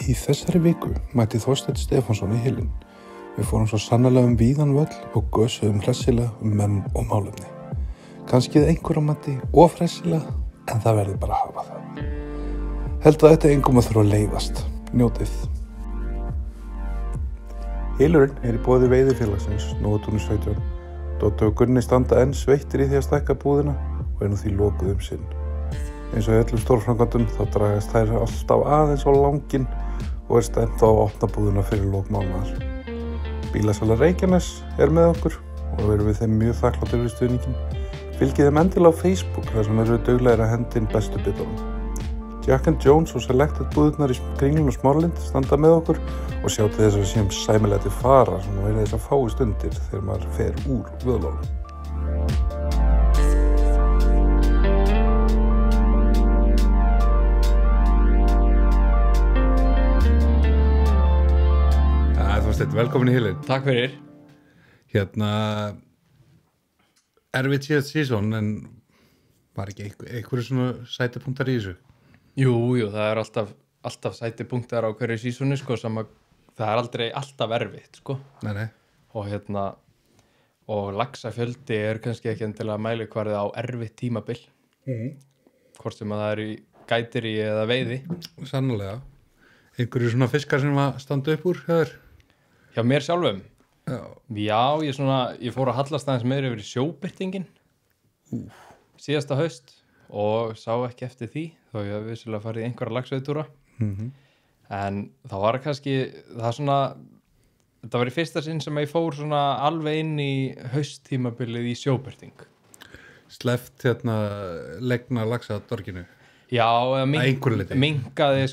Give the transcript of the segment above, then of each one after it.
Í þessari viku mætti Þorsteinn Stefánsson í Hylinn. Við fórum svo sannarlega víðan völl og gösuðum hressilega menn og málefni. Kannski einhverja mati of hressilega, en það verður bara að hafa það. Held að þetta engum að þurfa að leiðast. Njótið. Hylurinn í boði veiðifélagsins, Nóatúni 17. Dóttir og Gunni standa enn sveittir í því að stækka búðina og nú því lokuð sinn. Eins og í öllum stórframkvæmdum þá dragast þær alltaf aðeins á langinn og stefnt á að opna búðina fyrir lok mánaðar. Bílasala Reykjanes með okkur og erum við þeim mjög þakkláttir við stuðninginn. Fylgið þeim endilega á Facebook þar sem eru duglegir að henda inn bestu bitunum. Jack & Jones og Selected búðirnar í Kringlunni og Smáralind standa með okkur og sjá til þess að við séum sæmilega til fara sem verið þess að fái stundir þegar maður fer úr vöðlunum. Þorsteinn, velkomin í Hylinn. Takk fyrir. Erfitt síðast sísón, en var ekki einhverju svona sætipunktar í þessu? Jú, það er alltaf sætipunktar á hverju sísónu, sko, sem að það er aldrei alltaf erfitt, sko. Nei. Og laxafjöldi er kannski ekki endilega mælikvarði á erfitt tímabil. Hvort sem að það er í gætiri eða veiði. Sannlega. Einhverju svona fiskar sem að standa upp úr hér? Hjá mér sjálfum? Já, ég fór að hallast aðeins meira yfir í sjóbirtingin síðasta haust og sá ekki eftir því, þó ég hef vissulega farið í einhverja laxveiðtúra. En það var kannski, þetta var í fyrsta sinn sem ég fór svona alveg inn í hausttímabilið í sjóbirting. Sleppt legna laxadorginu? Já, eða minkaði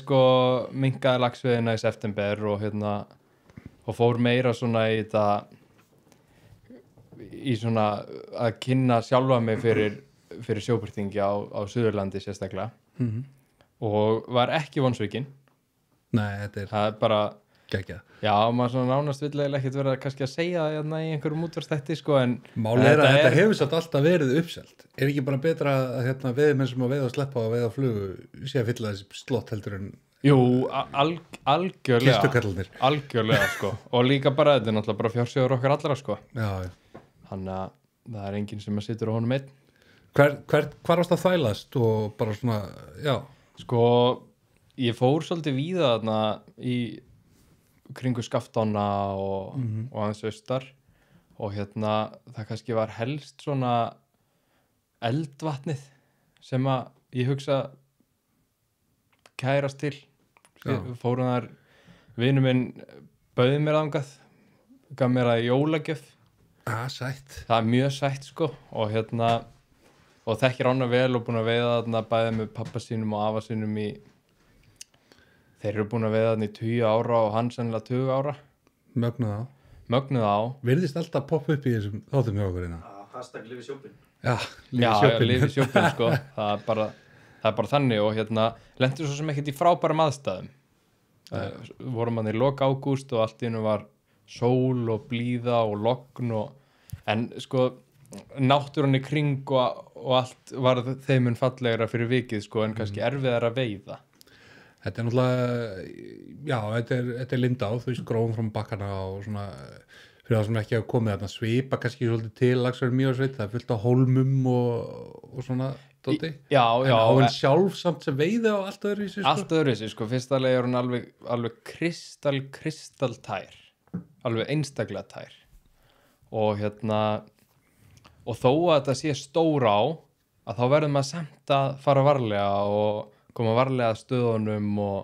laxveiðina í september og fór meira svona í þetta að kynna sjálfa mig fyrir sjóbirtingi á Suðurlandi sérstaklega og var ekki vonsvikinn. Nei, það er bara geggjað. Já, maður svona nánast villega ekkert verið kannski að segja það í einhverjum útvarpsþætti, sko, en málið er að þetta hefur satt alltaf verið uppselt. Er ekki bara betra að veiðimenn sem að veiða og sleppa og veiða á flugu sé að fylla þessi slott heldur en Jú, algjörlega. Kistukallarnir. Algjörlega, sko. Og líka bara, þetta er náttúrulega bara fjársjóður okkar allra, sko. Já. Þannig að það er enginn sem að situr á honum einn. Hvar varst það þvælast og bara svona, já? Sko, ég fór svolítið víða þarna í kringu Skaftána og aðeins austar og það kannski var helst svona eldvatnið sem að ég hugsa kærast til. Fórum þar, vinur minn bauði mér þangað, gaf mér það í jólagjöf. Sætt. Það er mjög sætt, sko, og þekkir ána vel og búin að veiða þarna bæði með pappa sínum og afa sínum þeir eru búin að veiða þarna í 20 ára og hann sennilega 20 ára. Mögnuð á. Virðist alltaf poppa upp í þessum þáttum hjá okkur hérna. Hashtag lifi sjópinn. Já, lifi sjópinn, sko. Það er bara þannig og lentum svo sem ekkert í frábærum aðstæðum. Vorum hann í lok ágúst og allt í einu var sól og blíða og logn en sko náttúran í kring og allt var þeimun fallegra fyrir vikið, sko, en kannski erfiðar að veiða. Þetta er náttúrulega, já, þetta er Lindá, þú veist, gróðum frá bakkana og svona, fyrir það sem ekki hafa komið þarna svipa kannski svolítið til laxverðin Mývatnssveit, það er fullt af hólmum og svona dóti. Já. En á henn sjálf samt sem veiði á allt öðruvísi, sko? Allt öðruvísi, sko, fyrsta leið er hún alveg kristalltær, alveg einstaklega tær. Og þó að þetta sé stór á, að þá verður maður samt að fara varlega og koma varlega að stöðunum og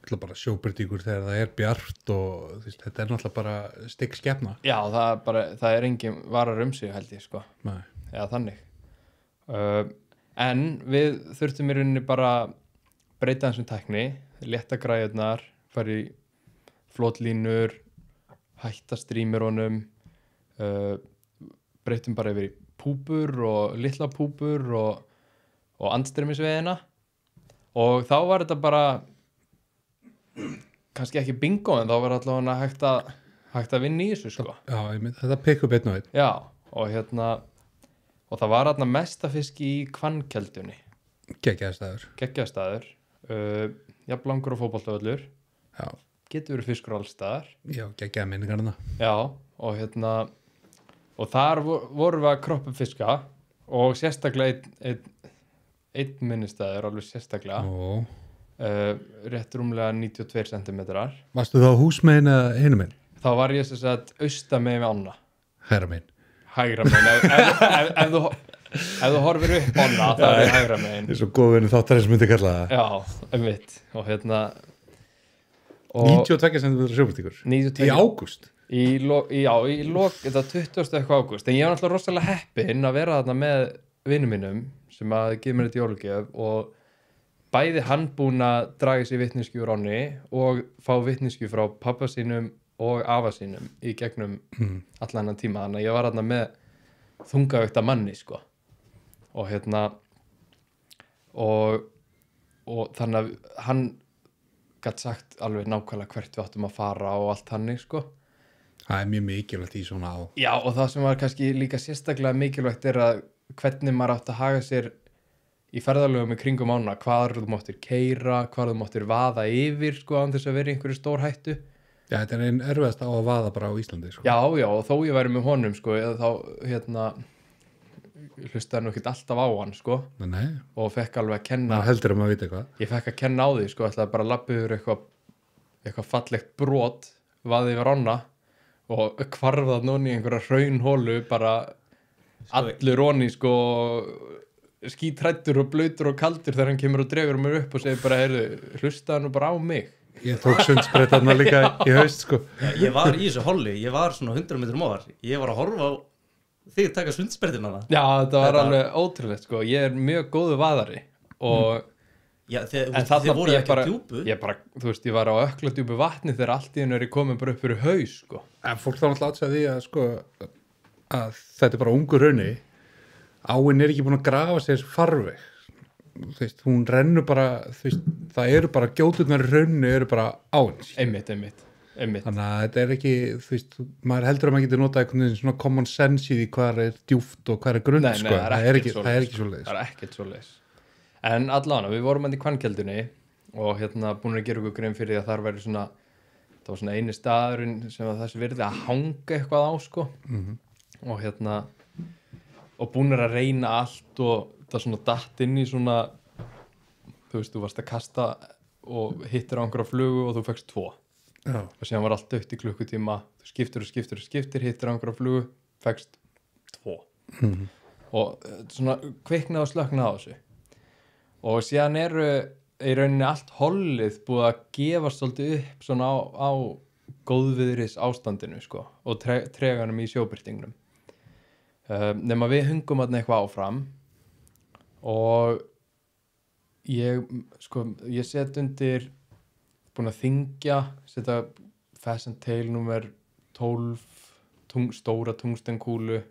Það er bara sjóbirtingur þegar það er bjart og þetta er náttúrulega bara stygg skepna. Já, það er engin varar sig, held ég, sko. Nei. Eða þannig. En við þurftum í rauninni bara breyta þessum tækni, létta græjurnar, fara í flotlínur, hætta strímirunum, breytum bara yfir í púpur og litla púpur og andstreymisveiðina og þá var þetta bara kannski ekki bingo en þá var allavega hægt að vinna í þessu, sko. Já, þetta pikk upp einn og einn. Já, og það var þarna mestafiski í Hvannkeldunni. Geggjaðstaður. Jafnlangur og fótboltavöllur. Já, getur verið fiskur alls staðar. já, geggjaða minningarna. Já, og og þar vorum við að kroppa fiska og sérstaklega einn minnistæður, alveg sérstaklega, Ó. rétt rúmlega 92 centimetrar. Varstu þá húsmegin eða hinum megin? Þá var ég sem sagt austan megin við ána. Hægra megin. Hægra megin. Ef þú horfir upp ána, það er hægra megin. Það er svo góðvinni þáttarins myndi kalla það. Já, einmitt. Og 92 cm sjóbúrtíkur. 92. Í ágúst. Í lok, þetta 20. eitthvað ágúst. En ég var náttúrulega rosalega heppinn að vera þarna með vinum mínum sem að gefa mér þetta jólugjöf og bæði hann búinn að draga sér vitneskju úr ánni og fá vitneskju frá pabba sínum og afa sínum í gegnum allan hennan tíma. Þannig að ég var þarna með þungaveikta manni, sko. Og og þannig að hann gat sagt alveg nákvæmlega hvert við áttum að fara og allt hannig, sko. Það er mjög mikilvægt í svona á. Já, og það sem var kannski líka sérstaklega mikilvægt er að hvernig maður átt að haga sér í ferðalögum í kringum ána, hvar þú máttir keyra, hvar þú máttir vaða yfir, sko, án þess að vera í einhverju stór hættu. Já, þetta er einn erfiðast á að vaða bara á Íslandi, sko. Já, og þó ég væri með honum, sko, eða þá, hlustaði nú ekkert alltaf á hann, sko. Nei, Og fekk alveg að kenna, maður heldur að vita eitthvað. ég fekk að kenna á því, sko, ætlaði bara að labba yfir eitthvað fallegt brot, vaði yfir ána og hvarfað núna í einhverja hraunhólu, bara allur onni, sko, skítrættur og blautur og kaldur þegar hann kemur og dregur mér upp og segir bara, hlustaði nú bara á mig. Ég tók sundsbrettarna líka í haust, sko. Já, ég var í þessu holli, ég var svona 100 metrum ofar. Ég var að horfa á þig taka sundsbrettina hana. Já, þetta var alveg ótrúlegt, sko. Ég er mjög góðu vaðari og Já, þið þarna voru ég ekki bara, á djúpu. ég bara, þú veist, ég var á ökladjúpu vatni þegar allt í hennu er ég komin bara upp fyrir haus, sko. En fólk þá náttúrulega átt því að, sko, að þetta er bara ungur raunni. Áin er ekki búin að grafa sér farveg. Þú veist, hún rennur bara, þú veist, það eru bara gjóturnar í raunni eru bara áin. Einmitt. Þannig að þetta er ekki, þú veist, maður heldur að maður getur notað einhvern veginn svona common sense í því hvað er djúpt og hvað er grunn, Nei, sko. það er ekki svoleiðis. Það er ekkert svoleiðis. En allavega, við vorum í Hvannkjaldunni og búin að gera okkur grein fyrir því að þar væri svona, það var svona eini staðurinn sem að þessi virði að hanga eitthvað á, sko. Og búin að reyna allt og það svona datt inn í svona, þú veist, þú varst að kasta og hittir á einhverja flugu og þú fegst 2. Já. Og síðan var allt dött í klukkutíma, þú skiptir, hittir á einhverja flugu, fegst 2. Og svona kviknaði og slöknaði á þessu. Og síðan eru í rauninni allt hollið búið að gefast svolítið upp svona á góðviðris ástandinu, sko, og treganum í sjóbirtingnum. Nema við hungum þarna eitthvað áfram og ég set undir, búin að þyngja, setja Pheasant Tail númer 12, stóra tungstenkúlu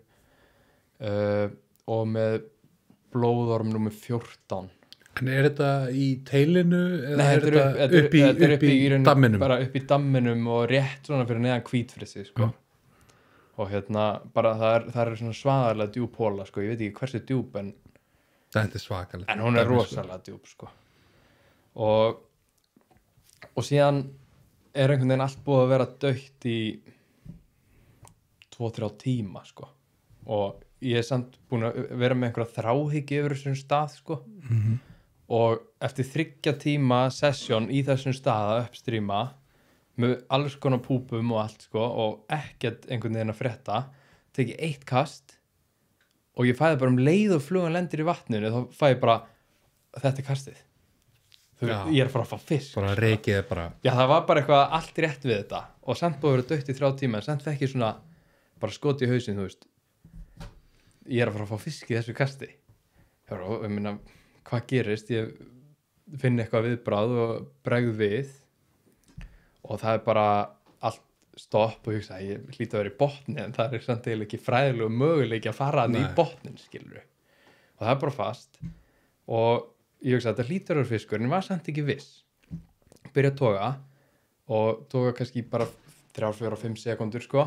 og með blóðorm númer 14. En er þetta í teilinu eða Nei, er þetta upp í damminum? Bara upp í damminum og rétt svona fyrir neðan hvítfrissið, sko. Og bara það er svona svaðarlega djúp hóla, sko. Ég veit ekki hversu djúp en Þetta er svakalegt. En hún er rosalega djúp, sko. Og síðan er einhvern veginn allt búið að vera dautt í 2-3 tíma, sko. Og ég er samt búin að vera með einhverja þráhyggju yfir þessum stað, sko. Og eftir 3 tíma sesjón í þessum stað að uppstrýma með alls konar púpum og allt, sko, og ekkert einhvern veginn að frétta, tekið 1 kast og ég fæði bara leið og flugan lendir í vatninu, þá fæði bara þetta er kastið. Ég er að fara að fá fisk. Bara reikið bara. Já, það var bara eitthvað allt rétt við þetta og samt búið að vera dautt í 3 tíma en samt fekk ég svona bara skoti í hausinn, þú veist. Ég er að fara að fá fisk í þessu kasti. Ég meina, hvað gerist? Ég finn eitthvað viðbragð og bregð við og það er bara allt stopp og hugsa, ég hlýt að vera í botni en það er samt eiginlega ekki fræðilegu möguleiki að fara hann í botnin, skilur við. Og það er bara fast og ég hugsa að þetta hlýtur að vera fiskur en ég var samt ekki viss. Byrja að toga og toga kannski bara 3, 4, 5 sekundur, sko.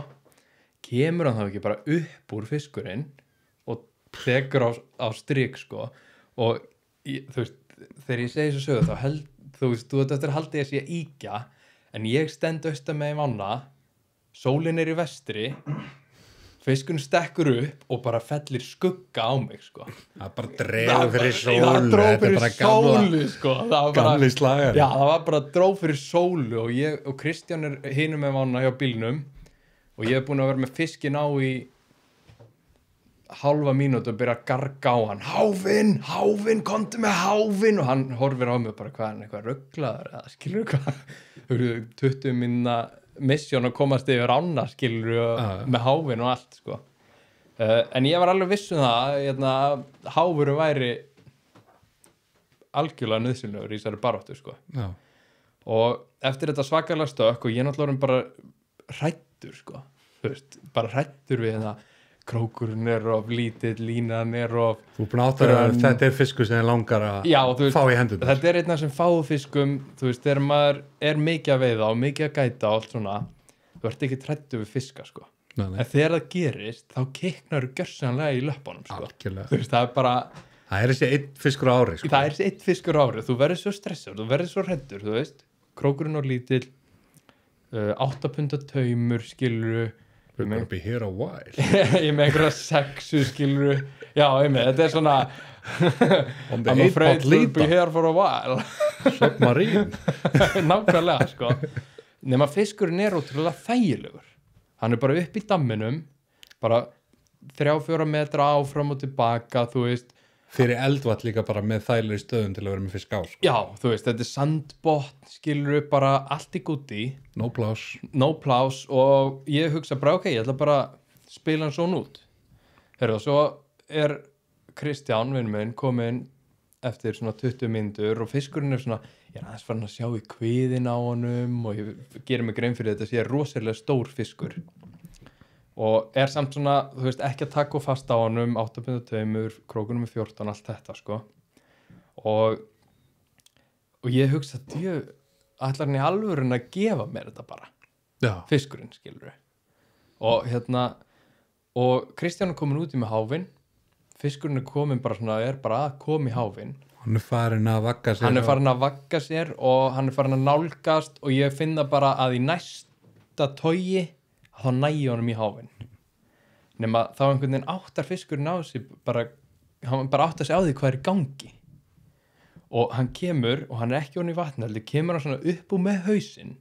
Kemur hann þá ekki bara upp úr fiskurinn og tekur á strik, sko. Og þú veist, þegar ég segi þessu sögu þá þú veist, þú eftir að halda ég að sé að íkja en ég stend austan með í ána, sólin í vestri, fiskurinn stekkur upp og bara fellir skugga á mig, sko. Það bara dregur fyrir sólu. Það dró Þetta er fyrir bara sólu, sko. gamli slagar. Já, það var bara dró fyrir sólu og ég og Kristján hinum með ána hjá bílnum og ég búin að vera með fiskin á í hálfa mínútu og byrja að garga á hann. Háfinn, komdu með háfinn, og hann horfir á mig bara, hvað er hann, eitthvað rugglaður eða skilur hvað, 20 minna mission að komast yfir ána, skilur, með háfinn og allt, sko. En ég var alveg viss það, háfurinn væri algjörlega nauðsynlegur í þessari baráttu, sko. Já. Og eftir þetta svakalega stökk og ég náttúrulega bara hrættur, sko. Þú veist, bara hrættur við krókurinn of lítill, línan of... Þú er búin að átta að þetta fiskur sem langar að fá í hendurnar. Þetta einn af sem fáfiskum, þú veist, þegar maður mikið að veiða og mikið að gæta og allt svona, þú ert ekki hræddur við fiska, sko. Nei. En þegar það gerist, þá kiknar þú gjörsamlega í löppunum, sko. Algjörlega. Þú veist, það bara... Það er þessi einn fiskur á ári, sko. Það er þessi einn fiskur á ári, þú verður svo stressur, þú verður svo hræddur, þú veist. Krókurinn of lítill, 8 punda taumur, skilurðu. We're gonna be here a while. Ég með einhverja 6, skilurðu. Já, þetta er svona I'm afraid to be here for a while. Submarine. Nákvæmlega, sko. Nema fiskurinn ótrúlega þægilegur. Hann er bara upp í damminum, bara 3-4 metra áfram og tilbaka, þú veist. Fyrir eldvatt líka bara með þægilegri stöðum til að vera með fisk á, sko. Já, þú veist, þetta er sandbotn, skilurðu, bara allt í gúti. No pláss. No pláss og ég hugsa bara, ok, ég ætla bara að spila hann svona út. Herru, og svo er Kristján, vinur minn, kominn eftir svona 20 mínútur og fiskurinn er svona, ég er aðeins farin að sjá í kviðin á honum og ég gerir mig grein fyrir þetta sé rosalega stór fiskur. Og er samt svona, þú veist, ekki að taka fast á honum, 8.2, krókunum með 14, allt þetta, sko. Og ég hugsa, ætlar hann í alvörun að gefa mér þetta bara. Já. Fiskurinn, skilur við. Og Kristján er komin út í með háfinn, fiskurinn er komin bara svona, bara að koma í háfinn. Hann er farin að vagga sér. Og hann er farin að nálgast og ég finna bara að í næsta togi þá nægi honum í háfinn. Nema þá einhvern veginn áttar fiskurinn á sig hann bara áttar sig á því hvað er í gangi. Og hann kemur, og hann er ekki honum í vatnaldi, kemur hann svona upp úr með hausinn,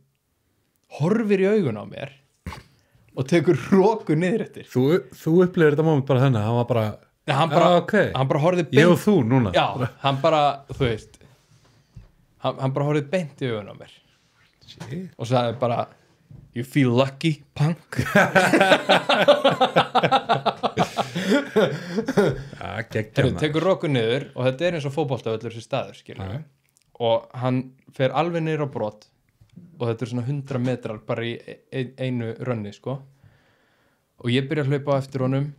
horfir í augun á mér og tekur roku niður eftir. Þú upplifir þetta moment bara þannig, hann var bara... Hann bara horfði beint... Ég og þú núna. Já, hann bara, þú veist, hann bara horfði beint í augun á mér. Shit. Og sagði bara... You feel lucky, punk. Tekur roku niður og þetta er eins og fótboltavöllur sem staður, skilur við. Og hann fer alveg niður á brott og þetta er svona 100 metrar bara í einu rönni, sko. Og ég byrja að hlaupa á eftir honum.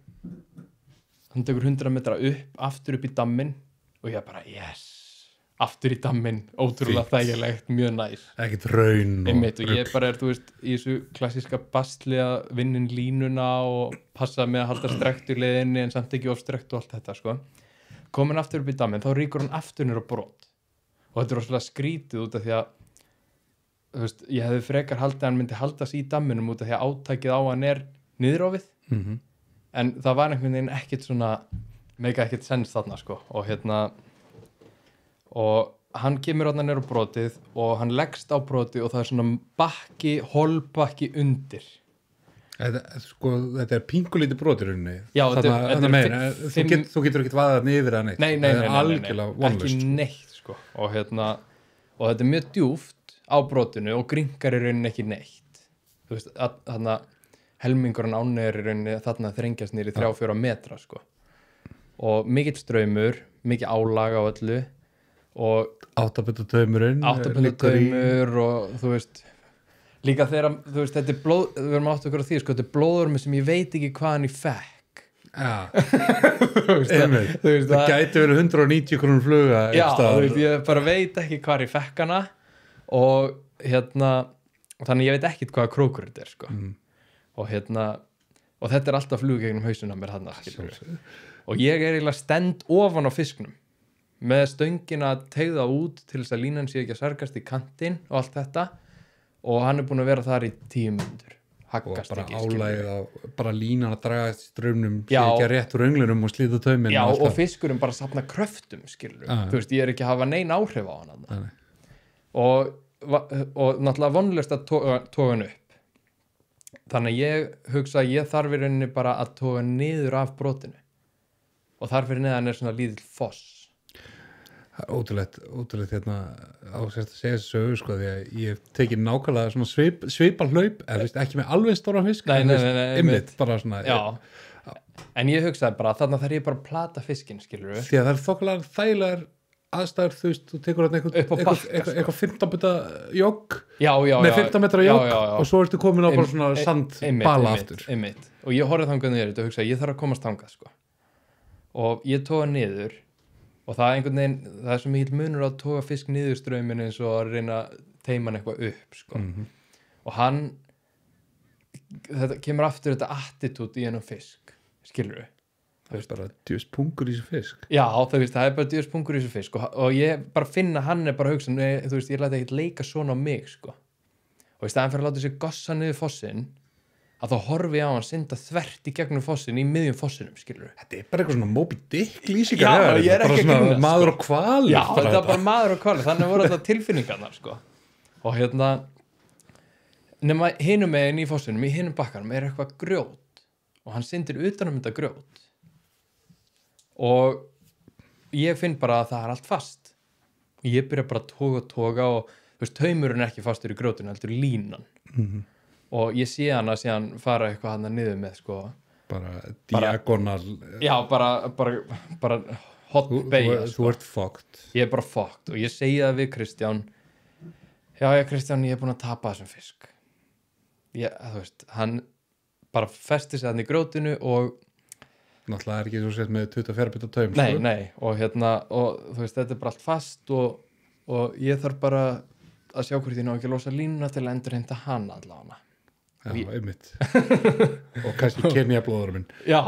Hann tekur 100 metra aftur upp í damminn og ég bara, yes. Aftur í damminn, ótrúlega þægilegt, mjög næs. Ekkert raun og ég bara þú veist, í þessu klassíska bastli að vinna línuna og passa með að halda strekt í leiðinni en samt ekki of strekt og allt þetta, sko. Komin aftur upp í damminn, þá ríkur hann aftur niður á brott. Og þetta er rosalega skrítið út af því að, þú veist, ég hefði frekar haldið að hann myndi haldast í damminum út af því að átækið á hann niðurófið. Mm-hmm. En það var einhvern veginn ekkert svona, mega ekkert sens þarna, sko. Og hann kemur þarna niður á brotið og hann leggst á brotið og það er svona holbakki undir. Þetta er pingulítið brot í rauninni. Já, þú getur ekki vaðað niður að neitt. Nei, ekki neitt, sko. Og þetta er mjög djúpt á brotinu og grynkar í rauninni ekki neitt. Þú veist, þarna helmingurinn ánni er í rauninni þarna þrengjast niður í 3-4 metra, sko. Og mikill straumur, mikið álag á öllu. Og 8.2 og þú veist líka þegar, þú veist, þetta er blóð við erum átt okkur á því, sko, þetta er blóðormur sem ég veit ekki hvað hann í fekk. Það gæti verið 190 krónur fluga. Já, þú veist, ég bara veit ekki hvað í fekk hana og þannig ég veit ekki hvaða krókur þetta er, sko. Og og þetta er alltaf flug gegnum hausinn á mér þarna, skilur. Og ég er eiginlega stend ofan á fisknum með stöngina að teygða út til þess að línan sé ekki að sargast í kantinn og allt þetta og hann búinn að vera þar í 10 mínútur og haggast bara ekki, skilurðu. álægið á bara línan að draga strömmnum Já. sé ekki rétt úr önglunum og slíta tauminn Já, allt og það. fiskurinn bara safna kröftum, skilur Já. þú veist, ég ekki að hafa nein áhrif á hann Nei. og náttúrulega vonlust að toga hann upp þannig að ég hugsa að ég þarf í rauninni bara að toga niður af brotinu og þar fyrir neðan svona lítill foss. Ótrúlegt hérna á sérst að segja þessu sögu sko, því að ég hef tekið nákvæmlega svona svipa hlaup eða veist, ekki með alveg stóra fisk Nei, einmitt, bara svona Já, en ég hugsaði bara þarna þarf ég bara að plata fiskinn, skilur við því að það er þokkalega þægilegar aðstæður, þú veist, þú tekur hérna Upp á bakka, eitthvað 15 metra jogg já, með 15 metra jogg já. og svo ertu komin á bara svona sandbala aftur einmitt. Og ég horfði þangað niður og hugsaði, ég þarf að komast þangað sko. Og ég toga niður og það er einhvern veginn, það er svo mikil munur að toga fisk niður straumin eins og að reyna að teima hann eitthvað upp sko. Og hann þetta kemur aftur þetta attitút í ennum fisk, skilur við það er bara djúst pungur í þessu fisk Já, þú veist, það er bara djúst pungur í þessu fisk og ég bara finna hann er bara að hugsa þú veist, ég læti ekkert leika svona á mig sko. Og í staðan fyrir að láta sér gossa niður fossinn að þá horfi ég á hann synda þvert í gegnum fossin í miðjum fossinum, skilur þetta er bara eitthvað svona Moby Dick lýsingar Já, ég er ekki að grínast, sko. maður og hvalur Já, þetta er bara maður og hvalur, þannig voru þetta tilfinningarnar sko. Og hérna nema hinum megin í fossinum í hinum bakkanum er eitthvað grjót og hann syndir utan þetta grjót og ég finn bara að það er allt fast og ég byrja bara að toga og þú veist, taumurinn er ekki fastur í grjótinu heldur línan og ég sé hann að síðan fara eitthvað hann niður með sko bara diagonal já, bara hot beigja þú ert fucked ég er bara fucked og ég segi það við Kristján já Kristján, ég er búin að tapa þessum fisk þú veist, hann bara festi sig hann í grjótinu og náttúrulega er ekki svo sett með 24 bita taum nei, og hérna og þú veist, þetta er bara allt fast og ég þarf bara að sjá hvort ég ná ekki að losa línuna til að endurheimta hann allavega já, einmitt og kannski Kenya blóður minn já,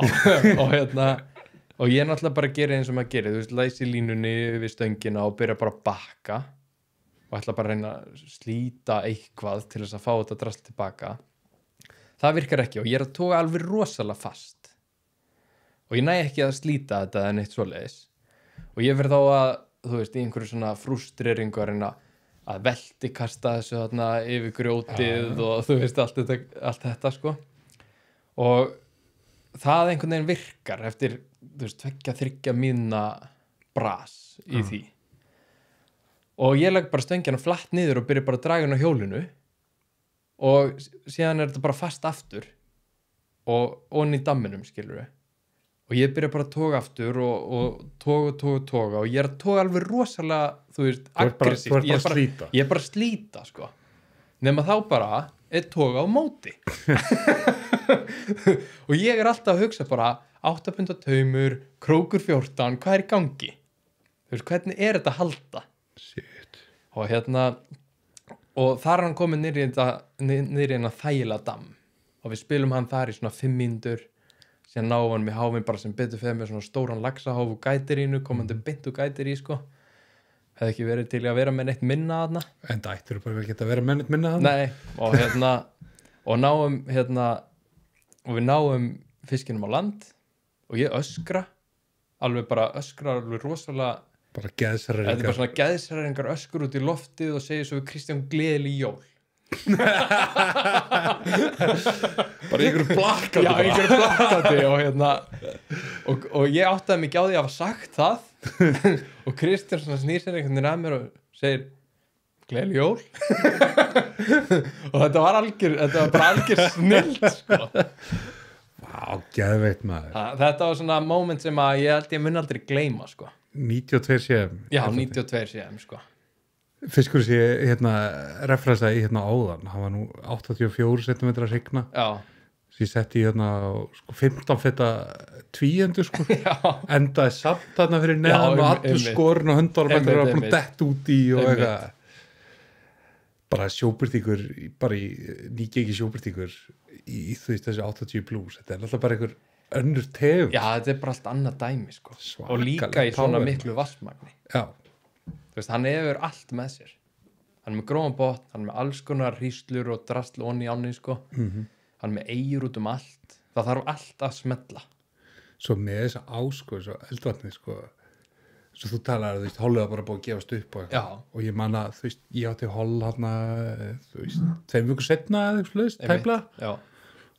og hérna og ég náttúrulega bara gera eins og maður gerir þú veist, læsi línunni við stöngina og byrja bara að bakka og ætla bara að reyna að slíta eitthvað til þess að fá þetta drast tilbaka það virkar ekki og ég er að toga alveg rosalega fast og ég næ ekki að slíta þetta en eitt svoleiðis og ég verð þá að þú veist, í einhverju svona frústreringu að reyna að velti kasta þessu þarna yfir grjótið og þú veist allt þetta sko og það einhvern veginn virkar eftir þú veist 2-3 mínúna bras í því og ég legg bara stöngina flatt niður og byrja bara að draga hann á hjólinu og síðan er þetta bara fast aftur og onni í damminum skilur við og ég byrja bara að toga aftur og toga og ég er að toga alveg rosalega, þú veist, aggressíft ég er bara að slíta sko nema þá bara er toga á móti og ég er alltaf að hugsa bara 8 punda taumur, krókur 14 hvað er í gangi? Þú veist, hvernig er þetta að halda? Shit. Og hérna og þar er hann komið niður í eina þægilega damm og við spilum hann þar í svona 5 mínútur síðan ná hann með háfinn bara sem betur fyrir með svona stóran laxaháf og gætirínu komandi beint og gætirí sko hefði ekki verið til að vera með neitt minna þarna en það ættir bara vel geta að vera með neitt minna þarna nei og hérna og náum hérna og við náum fiskinum á land og ég öskra alveg rosalega bara geðsræringar þetta er bara svona geðsræringar öskur út í loftið og segir svo við Kristján gleðileg jól bara einhverju plakkati já, einhverju plakkati og hérna og ég áttaði mig ekki á því að hafa sagt það og Kristján svona snýr sér einhvern veginn að mér og segir gleðileg jól og þetta var bara algjör snilt sko Vá, geðveitt maður þetta var svona moment sem að ég held ég mun aldrei gleyma sko 92 cm já, 92 cm sko fiskur sem ég hérna referensaði í hérna áðan hann var nú 84 cm að hrygna já sem ég setti í hérna sko 15 feta tvíendur sko endaði samt þarna fyrir neðan og allur skorinn og höndar og bara búin dett út í og eitthvað bara sjóbyrtingur bara í nýgegi sjóbyrtingur í þú veist þessi 80 plus þetta er alltaf bara einhver önnur tegund já þetta er bara allt annað dæmi sko og líka í svona miklu vassmagni já þú veist hann hefur allt með sér hann er með grófan botn, hann er með alls konar hríslur og drasl onni í ánni sko. Hann er með eyjur út allt, það þarf allt að smella. Svo með þessa sko, svo eldvatni sko, svo þú talar, þú veist, hollið var bara búið að gefast upp og eitthvað, og ég man að, þú veist, ég átti holl hérna, þú veist, 2 vikur setna eða eitthvað sluðist, tæpla,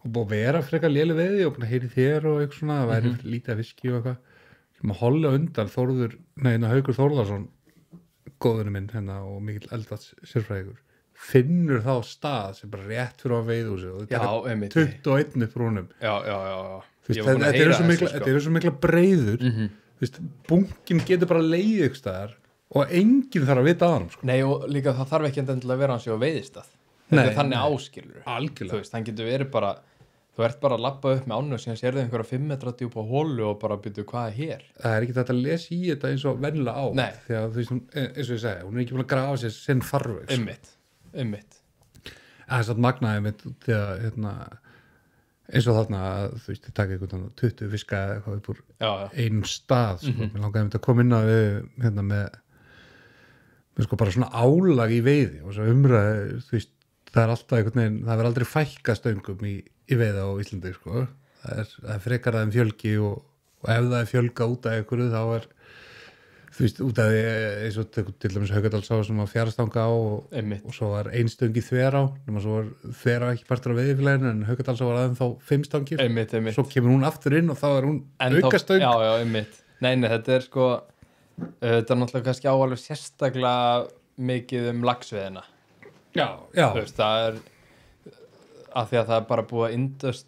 og búið að vera frekar léli veiði og búin að heyri þér og eitthvað svona, það væri lítið að viski og eitthvað. Hollið á undan Haukur Þórðarsson, góðurinn minn hérna og mikill eldvats sérfræðingur, finnur þá stað sem bara rétt fyrir á veiðhúsi og þetta 21 upp rúnum. Þetta eru svo mikla breiður, þú veist, bunkin getur bara leið ykkur staðar og enginn þarf að vita að hann sko. Nei, og líka það þarf ekki endilega að vera hans á veiðistað. Þetta er þannig áskilur. Algjörlega. Þú veist, hann getur verið bara, þú ert bara að labba upp með ánni og síðan sérðu einhverja 5 metra djúp á hólu og bara byrju hvað er hér. Það er ekki þetta að lesa í þetta eins og venjulega á. Nei. Þegar þú veist, eins og ég segi, hún er ekki búin að grafa sér sinn farveg. Einmitt. Það er satt magnaði mitt þegar, hérna, eins og þarna, þú veist, þið taka einhvern 20 fiska eða eitthvað upp úr einum stað, sko. Mér langaði mitt að koma inn á við, hérna, með sko bara svona álag í veiði og svo umræði, þú veist, það er alltaf einhvern veginn, það verður aldrei fækka stöngum í veiða á Íslandi sko. Það er frekar að þeim fjölgi og ef það er fjölga út af einhverju þá er, þú veist, út af því eins og til dæmis Haukadalsá sem var fjárstanga á og svo var ein stöng í Þverá, nema svo var Þverá ekki partur af veiðifélaginu en Haukadalsá var aðeins þá 5 stangir, svo kemur hún aftur inn og þá er hún aukastöng. Já, einmitt. Nei, þetta er sko, þetta er náttúrulega kannski áalveg sérstaklega mikið laxveiðina. Já. Þú veist, það er af því að það er bara búið að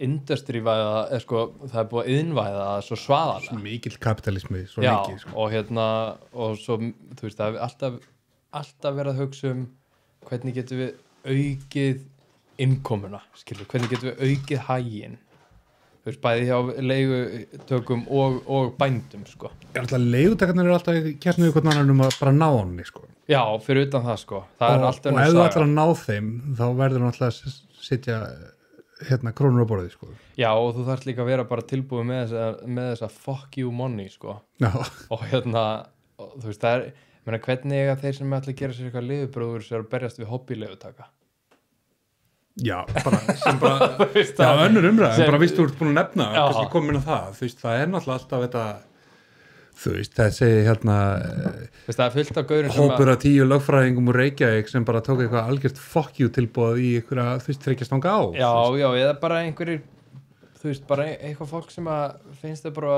industrívæða, sko, það er búið að iðnvæða svo svaðalega. Svo mikill kapitalismi, svo já, mikið. Sko. Og hérna, og svo, þú veist, það er alltaf verið að hugsa hvernig getum við aukið innkomuna, skilur, hvernig getum við aukið haginn. Þú veist, bæði hjá leigutökum og bændum, sko. Leigutökarnir eru alltaf kjarnuðu hvernig annan að bara ná hann, sko. Já, fyrir utan það, sko. Það er alltaf og ef þú ætlar að ná þeim, þá verður hann alltaf að sitja hérna krónur á borðið, sko. Já, og þú þarft líka að vera bara tilbúið með þessa fuck you money, sko. Já. Og hérna, og, þú veist, það er, menna, hvernig eiga þeir sem ætla að gera sér eitthvað leigubróður sem er að berjast við hobbyleigutaka? Já, já, önnur umræð, bara víst þú ert búin að nefna, kannski komin að það, þú veist, það er náttúrulega alltaf þetta, þú veist, þessi hérna, það er fullt af gaurin hópur af 10 lögfræðingum úr Reykjavík sem bara tók eitthvað algjört fuck you tilboð í einhverja, þú veist, þryggjastanga á. Já, eða bara einhverjir, þú veist, bara eitthvað fólk sem að finnst það bara,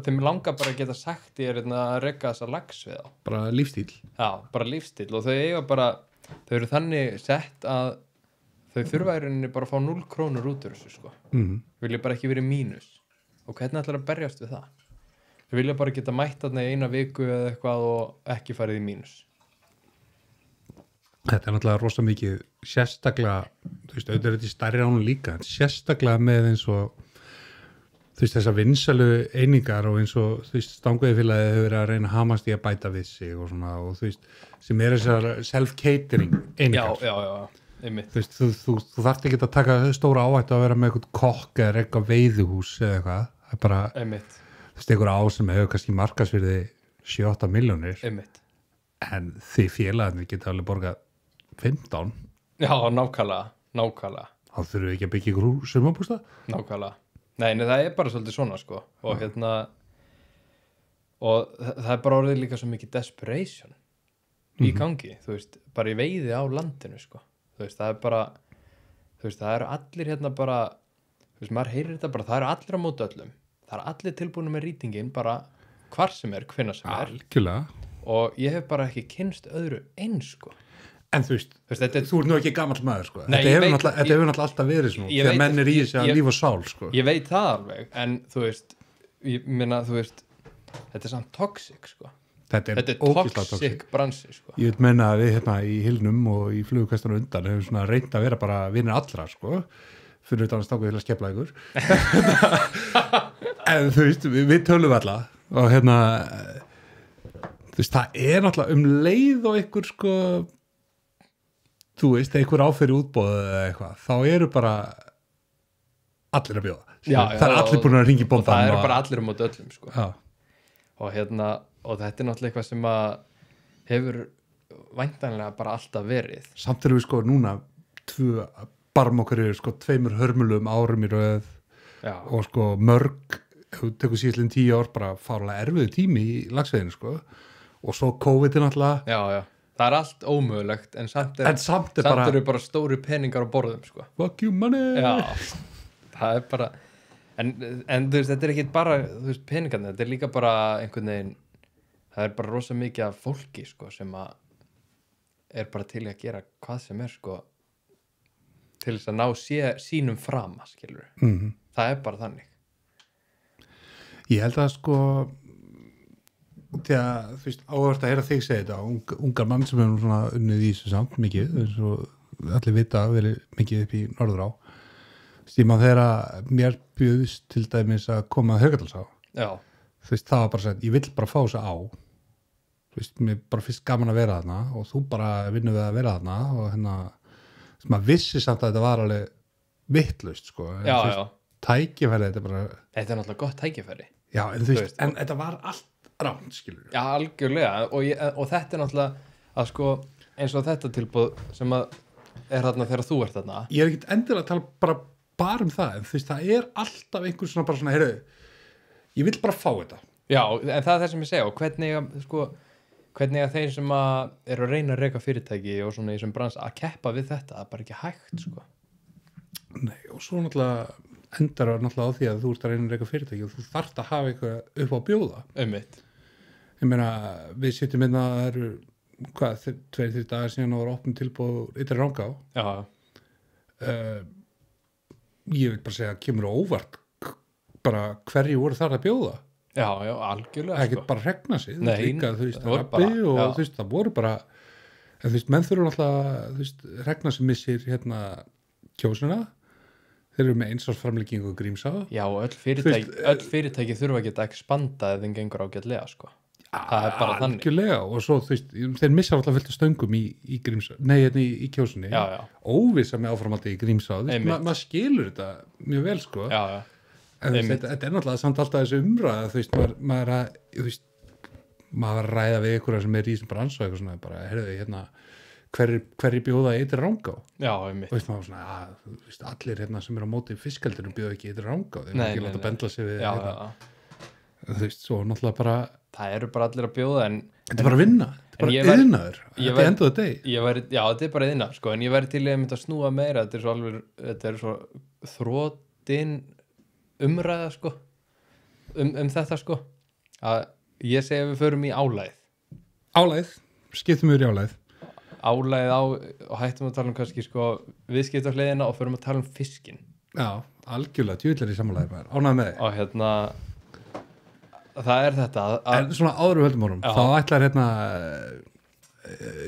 þeim langar bara að geta sagt í að reka þessa lax við á. Bara lífstíl. Já, bara lífstíl og þau eiga bara, þau eru þannig sett að þau þurfa í rauninni bara að fá 0 krónur út úr þessu, sko. Vilja bara ekki verið mínus. Og hvernig ætlar að berjast við það? Þau vilja bara geta mætt þarna í 1 viku eða eitthvað og ekki farið í mínus. Þetta er náttúrulega rosa mikið sérstaklega, þú veist, auðvitað er þetta í stærri ánum líka, en sérstaklega með eins og, þú veist, þessar vinsælu einingar og eins og, þú veist, stangveiðifélagið hefur verið að reyna að hamast í að bæta við sig og svona, og þú veist, sem er þessar self-catering einingar. Já. Þú veist, þú þarft ekki að taka stóra áhættu að vera með eitthvað kokk eða eitthvað veiðuhús eða eitthvað, það er bara þú veist, einhver á sem hefur kannski markaðsvirði 7-8 milljónir en því félagarnir geta alveg borgað 15. Já, nákvæmlega þá þurfum við ekki að byggja ykkur sumarbústað. Nákvæmlega, nei, það er bara svolítið svona, sko, og hérna og það er bara orðið líka svo mikið desperation í gangi, þú veist, bara í veiði á landinu, sko. Þú veist, það er bara, þú veist, það eru allir hérna bara, þú veist, maður heyrir þetta bara, það eru allir á móti öllum, það eru allir tilbúinu með rýtingin bara hvar sem er, hvenær sem er. Algjörlega. Og ég hef bara ekki kynst öðru eins, sko. En þú veist, þú ert nú ekki gamall maður, sko. Nei, þetta hefur náttúrulega alltaf verið svona, þegar menn er í þessi að líf og sál, sko. Ég veit það alveg, en þú veist, ég minna, þú veist, þetta er samt toxic, sko. Þetta er toxic bransi, sko. Ég vil menna að við hérna í Hilnum og í flugkastunum undan hefum svona reynt að vera bara vinnir allra, sko, fyrir utan að stanga til að skepla ykkur. En þú veist, við tölum alla og hérna, þú veist, það er náttúrulega leið og ykkur, sko, þú veist, einhver áferði útboð eða eitthvað, þá eru bara allir að bjóða. Það er allir búin að ringi bóndan. Og það eru bara allir á móti öllum, sko. Já. Og hérna, og þetta er náttúrulega eitthvað sem að hefur væntanlega bara alltaf verið. Samt erum við sko núna barm okkar eru sko 2 hörmulegum árum í röð og sko mörg, ef við tekum síðan 10 ár bara fárlega erfiðu tími í lagsveiðinu sko og svo COVID-in alltaf. Já. Það allt ómögulegt en samt eru bara stóri peningar á borðum sko. Fuck you money. Já, það bara en þú veist, þetta ekki bara peningarnir, þetta líka bara einhvern veginn, það bara rosa mikið af fólki sko sem að bara til að gera hvað sem sko til þess að ná sínum frama, skilur það bara þannig. Ég held að sko þegar, þú veist, áhört að heyra þig segja þetta, ungar mann sem hefur svona unnið í þessu samt mikið, eins og allir vita að verið mikið upp í Norðurá stíma þegar mér bjöðist til dæmis að koma að Haukadalsá. Þú veist, það var bara sagt, ég vill bara fá þess á, þú veist, mér bara fyrst gaman að vera þarna og þú bara vinnur við að vera þarna og hérna, þú veist, maður vissi samt að þetta var alveg vitlaust, sko. Já. Tækifæri, þetta bara... Þetta náttúrulega gott tækifæri. Já, en þú veist, en þetta var allt rámt, skilur. Já, algjörlega, og þetta náttúrulega að sko, eins og þetta tilboð sem að þarna þegar þú ert þarna. Ég ekkert endilega að tala bara það, en þú veist, það alltaf einhver svona bara svona, heyrðu, ég vill bara fá þetta. Já, en það sem ég segja, og hvernig að þeir sem eru að reyna að reka fyrirtæki og svona í þessum brans að keppa við þetta, það bara ekki hægt, sko. Nei, og svo náttúrulega endar náttúrulega á því að þú ert að reyna að reka fyrirtæki og þú þarft að hafa eitthvað upp á að bjóða. Einmitt. Ég meina, við sitjum inn að það eru, 2-3 dagar síðan að vera opnum tilboð ytri Rangá. Já. Ég vil bara segja að kemur á óvart bara hverju voru þar að bjóða. Já, algjörlega. Það ekki bara regna sig. Nei, líka, þú veist, rabbi og þú veist, það voru bara, en þú veist, menn þurfa alltaf, þú veist, regna sem missir hérna kjósuna. Þeir eru með einsvarsframleggingu og Grímsá. Já, öll fyrirtæki þurfa ekki að expanda eða þeim gengur ágætlega, sko. Það bara þannig. Algjörlega, og svo, þú veist, þeir missa alltaf fullt af stöngum í Grímsá, nei, í kjósunni. Já. Óvissa með áframhaldi í Grímsá. Maður skilur þetta mjög vel, sko. Já. En þetta náttúrulega samt alltaf þessu umræða, þú veist, maður að ræða við ykkur sem er í þessum bransa og eitthvað svona, bara, heyrðu, hérna, hverju bjóða ytri Rangá? Já, einmitt. Og veist maður svona, þú veist, allir hérna sem er á móti fiskaldinu bjóða ekki ytri Rangá, þeir eru ekki láta bendla sig við hérna. Þú veist, svo náttúrulega bara... Það eru bara allir að bjóða, en... Þetta er bara að vinna, þetta er bara iðnaður, þetta er endaðu deg. Já, þetta er bara iðnaður, sko, en ég væri til að snúa meira, þetta er svo þrotin umræða, sko, þetta, sko, að ég segi að við förum í álæð. Álæð, skiptum við í álæð. Álæð og hættum að tala um kannski, sko, viðskiptahliðina og förum að tala um fiskinn. Já, algjörlega, djúvillir í samanlæði maður, ánægð með þig. Og hérna, það er þetta en svona áður við höldum árum, þá ætlar hérna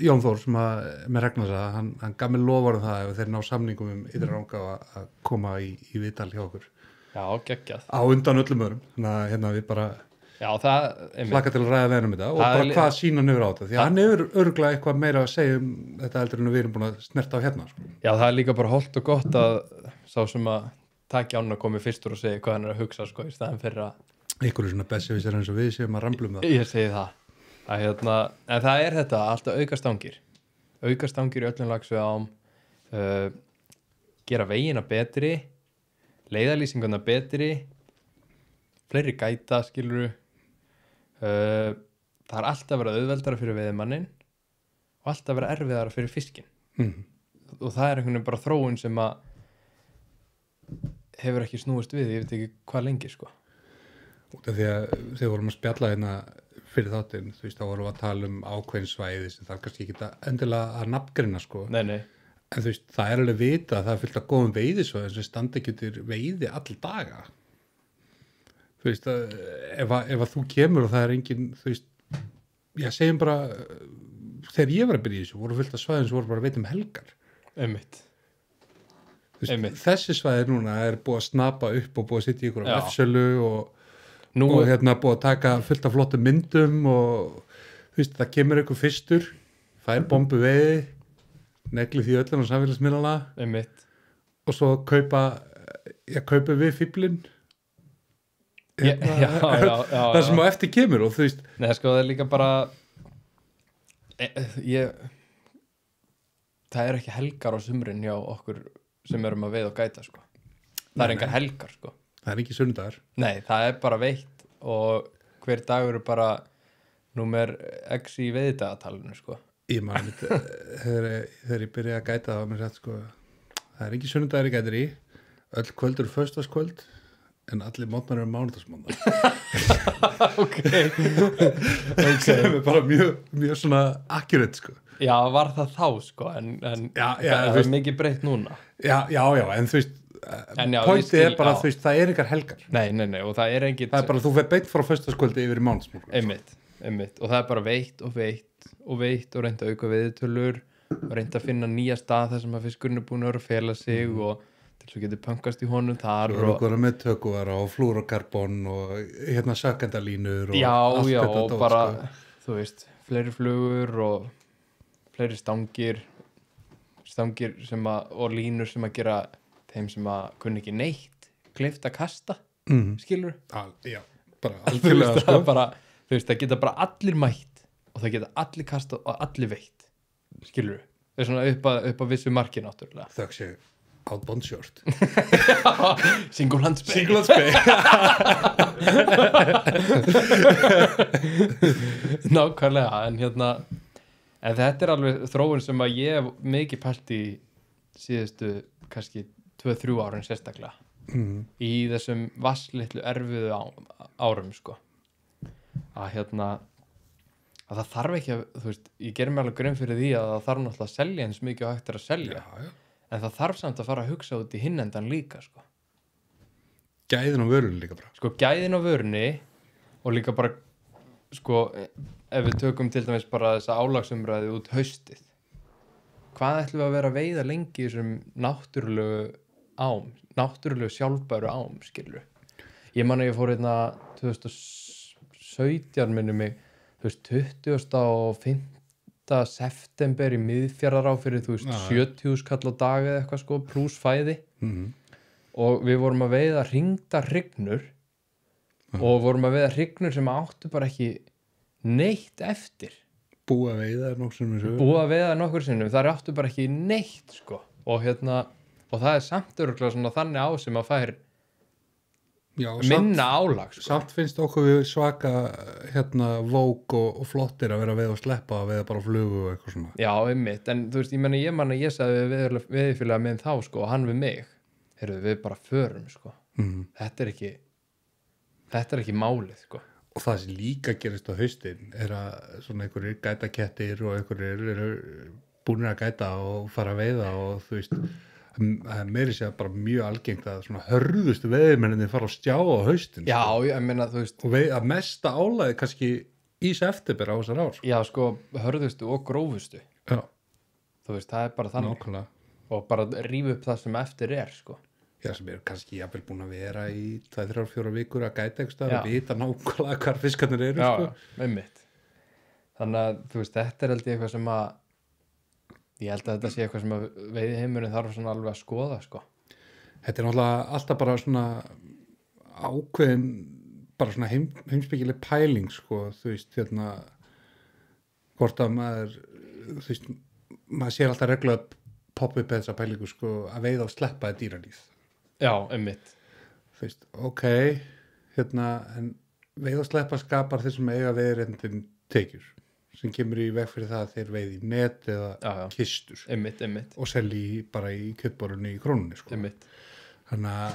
Jón Þór sem með Ragnar sagði, hann gaf mér lofar það ef þeir ná samningum ytri Rangá að koma í viðtal hjá okkur. Já, geggjað. Á undan öllum öðrum, þannig að hérna við bara hlakka til að ræða við þetta og bara hvað sína hann yfir á þetta, því að hann hefur örgulega eitthvað meira að segja þetta heldur en við erum búin að snerta á hérna, sko. Já, það er líka bara holdt og gott að sá sem að taki án að komi fyrstur og segja hvað hann er að hugsa, sko, í staðin fyrir að ykkur er svona besserwisser eins og við séum að ramblum það. Ég segi það. En það er þetta, alltaf aukastangir í öllum lagsveiðum, gera vegina betri, leiðarlýsinguna betri, fleiri gæta, skilurðu. Það er alltaf verið auðveldara fyrir veiðimanninn og alltaf verið erfiðara fyrir fiskinn. Og það er einhvern veginn bara þróun sem að hefur ekki snúist við, ég veit ekki hvað lengi, sko. Því að þegar vorum að spjalla hérna fyrir þáttinn, þú veist, þá vorum við að tala um ákveðin svæði sem það er kannski ekki endilega að nafngrina, sko. Nei. En þú veist, það er alveg vita að það er fullt af góðum veiðisvæðum sem standa ekki til veiði all daga. Þú veist, ef að þú kemur og það er engin, þú veist, ég segjum bara, þegar ég var að byrja í þessu, voru fullt af svæðum sem voru bara að veita helgar. Einmitt. Þessi svæði núna er búið að snapa upp og búið að sitja í ykkur á F-sölu og hérna búið að taka fullt af flottum myndum og þú veist, það kemur einhver fyrstur, fær bombu veiði, negli því öllum á samfélagsmiðlana. Einmitt. Og svo kaupa við fíblinn. Já. Það sem á eftir kemur og þú veist. Nei, sko, það er líka bara, Það er ekki helgar á sumrin hjá okkur sem erum að veiða og gæta sko. Það er engar helgar sko. Það er ekki sunnudagur. Nei, það er bara veitt og hver dagur er bara númer X í veiðdagatalinu sko. Ég man þegar ég byrjaði að gæta það var mér sagt sko, það er ekki sunnudagur í gætir í, öll kvöld eru föstudagskvöld en allir mótnar eru mánudagsmótnar. Ok. Sem er bara mjög svona accurate sko. Já, var það þá sko en það er mikið breytt núna. Já, en þú veist pointið er bara þú veist, það er ykkar helgar. Nei, og það er engin... Það er bara, þú fer beint frá föstudagskvöldi yfir í mánudagsmótnar. Einmitt, og það er bara veitt og reynda að auka veiðitölur og reynda að finna nýja stað þar sem að fiskurinn er búin að vera að fela sig og til svo getur pöngast í honum þar og okkur með tökuvara og flúrokarbon og hérna sökkendalínur og allt þetta og bara, þú veist, fleiri flugur og fleiri stangir sem að, og línur sem að gera þeim sem að kunni ekki neitt kleift að kasta, skilur? Já, bara algjörlega sko. Þú veist, það geta bara allir mætt og það geta allir kastað og allir veitt, skilur? Það er svona upp að vissu marki náttúrulega. Þökk sé outbound short. Single hands bay. Nákvæmlega, en þetta er alveg þróun sem að ég hef mikið pælt í síðustu kannski 2-3 árin sérstaklega í þessum vasslitlu erfiðu árum sko. Að það þarf ekki að, þú veist, ég gerir mig alveg grein fyrir því að það þarf náttúrulega að selja eins mikið og hægt er að selja. Já. En það þarf samt að fara að hugsa út í hinendan líka, sko. Gæðin á vörunni líka bara. Sko, gæðin á vörunni og líka bara, sko, ef við tökum til dæmis bara þessa álagsumræði út haustið. Hvað ætlum við að vera að veiða lengi í þessum náttúrulegu sjálfbæru ám, skilur? Ég man að ég fór 2017 minnum mig, þú veist, 25. september í Miðfjarðará fyrir, þú veist, 70.000 kall á dag eða eitthvað sko, pluss fæði og við vorum að veiða hringdar hrygnur og vorum að veiða hrygnur sem áttu bara ekki neitt eftir. Búa að veiða nokkur sinnum. Það áttu bara ekki neitt sko og það er samt örugglega svona þannig á sem að fær minna álag sko. Samt finnst okkur við svaka vók og flottir að vera veið og sleppa að veiða bara flugu og eitthvað svona. Já, einmitt, en þú veist, ég man að ég sagði veiðfélaga minn þá sko og hann við mig, við bara förum sko. Þetta er ekki málið sko. Og það sem líka gerist á haustin er að svona einhverjir gætakettir og einhverjir eru búinir að gæta og fara að veiða og þú veist það er meiri sér bara mjög algengt að svona hörðustu veiðmenninni fara að stjá á haustin. Já, ég meina þú veist. Og að mesta álæði kannski í september á þessar ár. Sko. Já, sko, hörðustu og grófustu. Já. Þú veist, það er bara þannig. Nákvæmlega. Og bara rífa upp það sem eftir er, sko. Já, sem er kannski jafnvel búin að vera í 2-3-4 vikur að gæta eitthvað og vita nákvæmlega hvar fiskarnir eru, sko. Já, einmitt. Þannig að, þú veist, þetta er held ég eitthvað sem að ég held að þetta sé eitthvað sem að veiðiheimurinn þarf svona alveg að skoða sko. Þetta er náttúrulega alltaf bara svona ákveðin bara svona heimspekileg pæling sko, þú veist, hvort að maður þú veist, maður sér alltaf reglulega poppa upp þessa pælingu sko, að veiða og sleppa er dýralíf. Já, einmitt. Þú veist, ok en veiða og sleppa skapar þessum eiga veiðirendin tekjur sem kemur í veg fyrir það að þeir veiði í net eða kistur einmitt. Og selji bara í kjötborunni í krónunni sko. Einmitt. Þannig að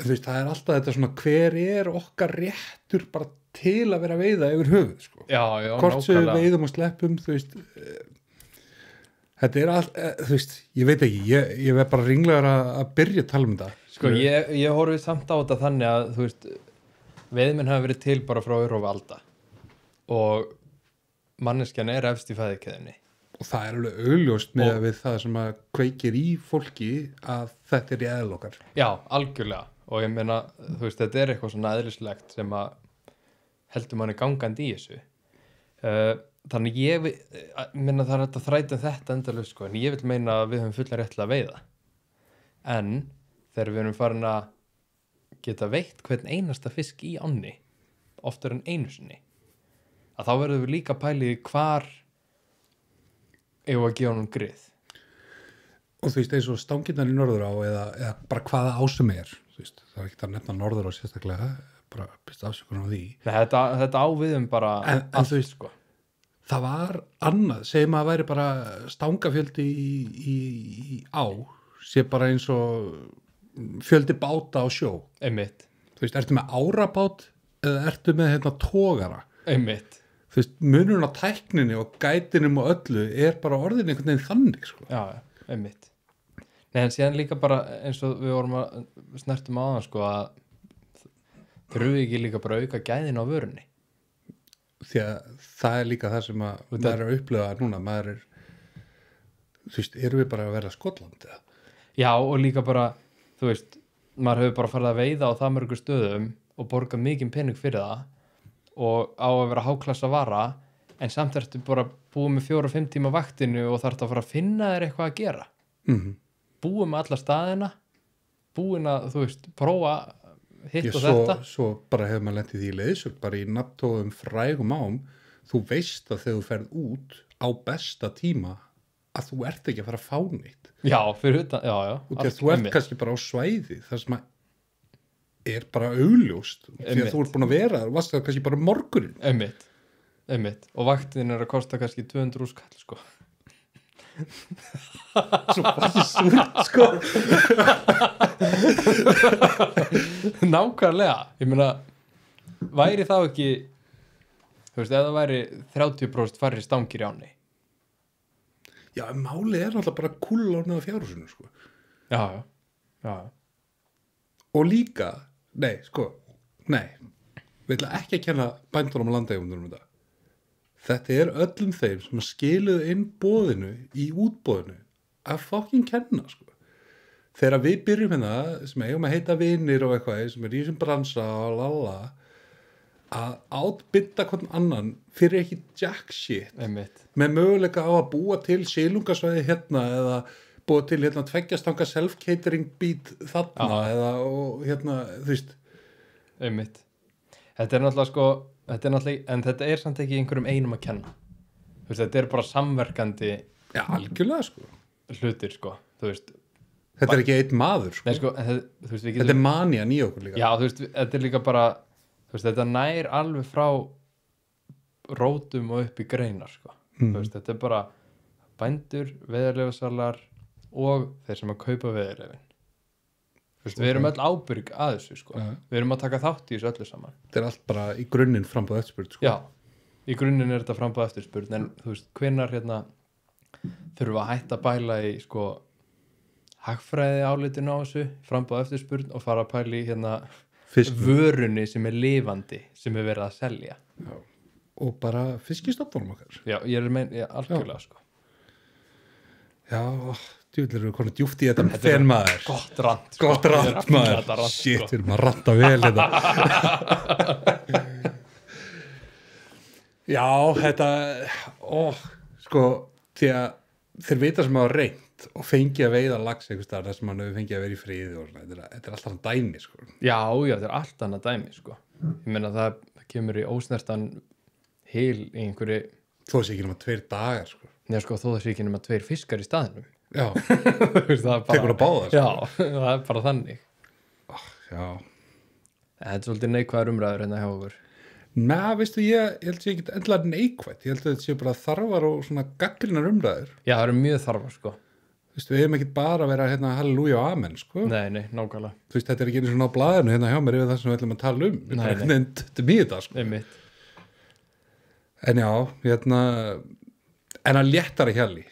þú veist, það er alltaf þetta svona hver er okkar réttur bara til að vera að veiða yfir höfuð sko. Já, hvort sem við veiðum og sleppum þú veist þetta er allt, þú veist, ég veit ekki ég verð bara ringlegar að byrja að tala um þetta sko, ég horfið samt á þetta þannig að þú veist, veiðmenn hafa verið til bara frá örófi alda og manneskjan er efst í fæðikeðinni og það er alveg augljóst með við það sem að kveikir í fólki að þetta er í eðl okkar. Já, algjörlega og ég meina, þú veist, þetta er eitthvað svona eðlislegt sem að heldur manni gangandi í þessu þannig ég meina það er þetta þrætum þetta endalaust sko, en ég vil meina að við höfum fulla rétt til að veiða en þegar við erum farin að geta veitt hvern einasta fisk í ánni oftar en einu sinni að þá verðum við líka pælið hvar eigum að gefa honum grið. Og þú veist, eins og stangirnar í Norðurá eða bara hvaða ásum þú veist, það er ekki að nefna Norðurá sérstaklega, bara byrst afsökunar á því. Nei, þetta áviðum bara en þú veist, sko, það var annað, segjum að væri bara stangafjöldi í á, sé bara eins og fjöldi báta á sjó. Einmitt. Þú veist, ertu með árabát eða ertu með togara? Einmitt. Þú veist, munurinn á tækninni og gætinum og öllu bara orðin einhvern veginn þannig, sko. Já, einmitt. Nei, en síðan líka bara eins og við vorum að snertum á það, sko, að þurfum við ekki líka bara auka gæðin á vörunni. Því að það er líka það sem maður er að upplifa núna, maður þú veist, erum við bara að vera Skotland, eða? Já, og líka bara, þú veist, maður hefur bara farið að veiða á það mörgu stöðum og borga mikinn pening fyrir það og á að vera háklassa vara, en samt ertu bara búið með 4-5 tíma vaktinu og þarf að fara að finna þér eitthvað að gera. Búið með alla staðina, búin að, þú veist, prófa hitt og þetta. Svo bara hefur maður lent í því leiðsögn, bara í nafntóðum frægum ám, þú veist að þegar þú ferð út á besta tíma að þú ert ekki að fara að fá neitt. Já, fyrir utan, já. Og þegar þú ert kannski bara á svæði, þar sem er bara augljóst, því að þú ert búin að vera, þú varst það kannski bara morgunin. Einmitt. Og vaktin er að kosta kannski 200 skall, sko. Svo bara súrt, sko. Nákvæmlega. Ég meina, væri þá ekki, þú veist, ef það væri 30% færri stangir í ánni. Já, málið er náttúrulega bara kúllánið á fjárhúsinu, sko. Já. Og líka, við ætla ekki að kenna bændunum og landeigumnum þetta. Þetta er öllum þeim sem skiluðu inn boðinu í útboðinu að fucking kenna, sko. Þegar við byrjum sem eigum að heita vinir og eitthvað sem er í þessum bransa og lala, að átbynda hvern annan fyrir ekki jack shit. Einmitt. Með möguleika á að búa til silungasvæði eða búa til tveggjastanga self-catering beat þarna þú veist. Einmitt. Þetta er náttúrulega, sko, en þetta er samt ekki einhverjum einum að kenna. Þú veist, þetta er bara samverkandi. Já, algjörlega, sko. Hlutir, sko, þú veist. Þetta er ekki einn maður, sko. Nei, sko, þú veist, þetta er manían í okkur líka. Já, þú veist, þetta er líka bara, þú veist, þetta nær alveg frá rótum og upp í greinar, sko. Þú veist, þetta er bara bændur, veiðarleyfasalar og þeir sem að kaupa veiðarleyfin. Þú veist, við erum öll ábyrg að þessu, sko. Við erum að taka þátt í þessu öllu saman. Þetta er allt bara í grunninn framboð eftirspurn, sko. Já, í grunninn er þetta framboð eftirspurn, en þú veist, hvenær þurfum við að hætta að bæla í, sko, hagfræði álitin á þessu, framboð eftirspurn og fara að pæla í vörunni sem er lifandi, sem er verið að selja. Já. Og bara fiskistofnum okkar. Já, ég er algjörlega, sko. Já, djúvillir eru konið djúpt í þetta fenn maður. Gott rant, sko. Gott rant, maður. Shit, við erum að ranta vel þetta. Já, þetta, sko, því að þeir vita sem hafa reynt og fengi að veiða lax einhvers staðar þar sem hann hefur fengið að vera í friði og svona, þetta er alltaf hann dæmi, sko. Já, þetta er alltaf hann dæmi, sko. Ég meina það kemur í ósnertan hil í einhverju. Þó þessi ekki nema 2 dagar, sko. Nei, sko, þó þessi ekki nema 2 fiskar í staðinum. Já, tekur að báða, sko. Já, það er bara þannig. Já. Þetta er svolítið neikvæður umræður hjá okkur. Nei, veistu, ég held að ég get endilega neikvætt. Ég held að þetta sé bara þarfar og svona gagnrýnar umræður. Já, það eru mjög þarfar, sko. Veistu, við hefum ekki bara að vera halleluja og amen, sko. Nei, nákvæmlega. Þú veist, þetta er ekki einu svona á blaðinu hjá mér yfir það sem við ætlum að tala um. Nei. Þetta er mjög þetta, sko. Einmitt. En já, en að léttara hjalli.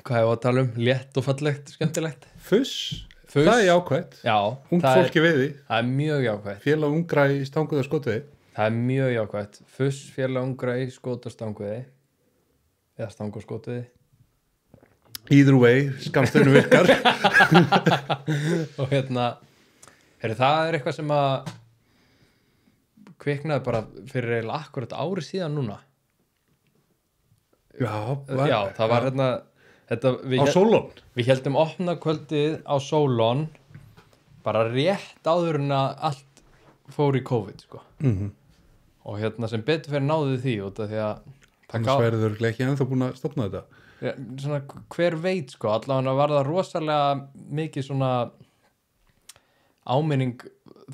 Hvað er að tala um? Létt og fallegt, skemmtilegt. Fuss. Það er jákvætt. Já. Ung fólki veiði. Það er mjög jákvætt. Félag ungra í stanguð og skotviði. Það er mjög jákvætt. Fuss, félag ungra í skot og stanguði. Eða stangu og skotviði. Either way, skamstöðinu virkar. Og það er eitthvað sem að kviknaði bara fyrir eiginlega akkurat ári síðan núna. Já, það var á Sólon. Við héldum opna kvöldið á Sólon bara rétt áður en að allt fór í COVID, sko. Og sem betur fyrir náðu því út af því að Annars verður ekki ennþá búin að stofna þetta. Ja, svona, hver veit sko, allavega var það rosalega mikið svona áminning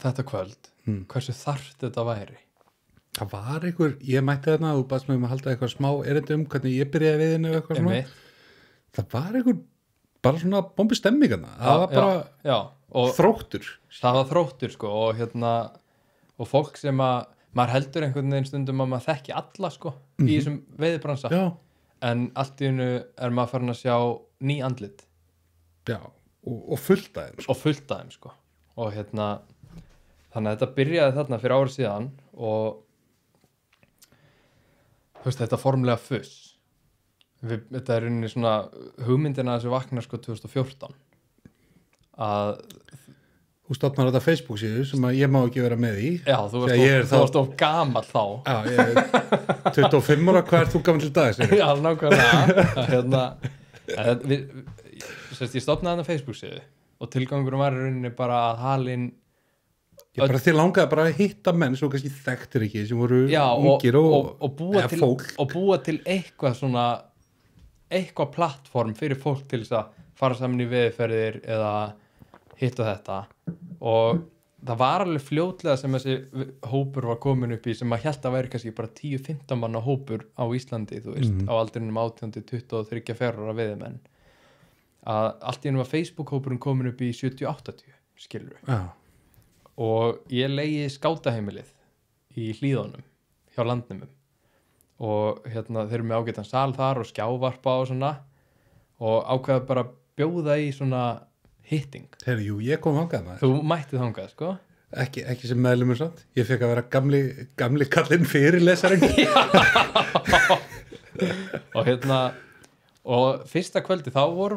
þetta kvöld, hversu þarft þetta væri. Það var ég mætti þarna, þú baðst mig að halda eitthvað smá erindi hvernig ég byrjaði við henni eitthvað svona. Það var bara svona bombi stemming þarna. Það var bara þróttur. Það var þróttur sko og fólk sem maður heldur einhvern veginn stundum að maður þekki alla sko í þessum veiðibransa. Já. En allt í einu maður farin að sjá ný andlit. Já, og fullt af þeim sko. Og fullt af þeim sko. Og þannig að þetta byrjaði þarna fyrir árið síðan og þetta formlega fuss. Þetta rauninni svona hugmyndina þessu vaknar sko 2014 að Þú stofnar þetta Facebook síðu sem að ég má ekki vera með í. Já, þú varst of gamall þá. Já, ég er 25 ára, hvað þú gamall til dags? Já, nákvæmlega. Ég stofnaði þetta Facebook síðu og tilgangurum var rauninni bara að halinn þér langaði bara að hitta menn svo kannski þekktir ekki sem voru ungir og búa til eitthvað svona eitthvað plattform fyrir fólk til þess að fara saman í veiðiferðir eða hitta þetta og það var alveg fljótlega sem þessi hópur var komin upp í sem að hélt að væri kannski bara 10-15 manna hópur á Íslandi, þú veist, á aldrinum 18-23 ára veiðimenn að allt í einu var Facebook-hópurinn komin upp í 70-80, skilur við. Og ég leigi skátaheimilið í Hlíðunum hjá Landnemum og þeir eru með ágætan sal þar og skjávarpa og svona og ákveða bara bjóða í svona hitting. Jú, ég kom þangað maður. Þú mættið þangað, sko? Ekki sem meðlumur samt. Ég fekk að vera gamli kallinn fyrir lesarinn. og fyrsta kvöldi þá voru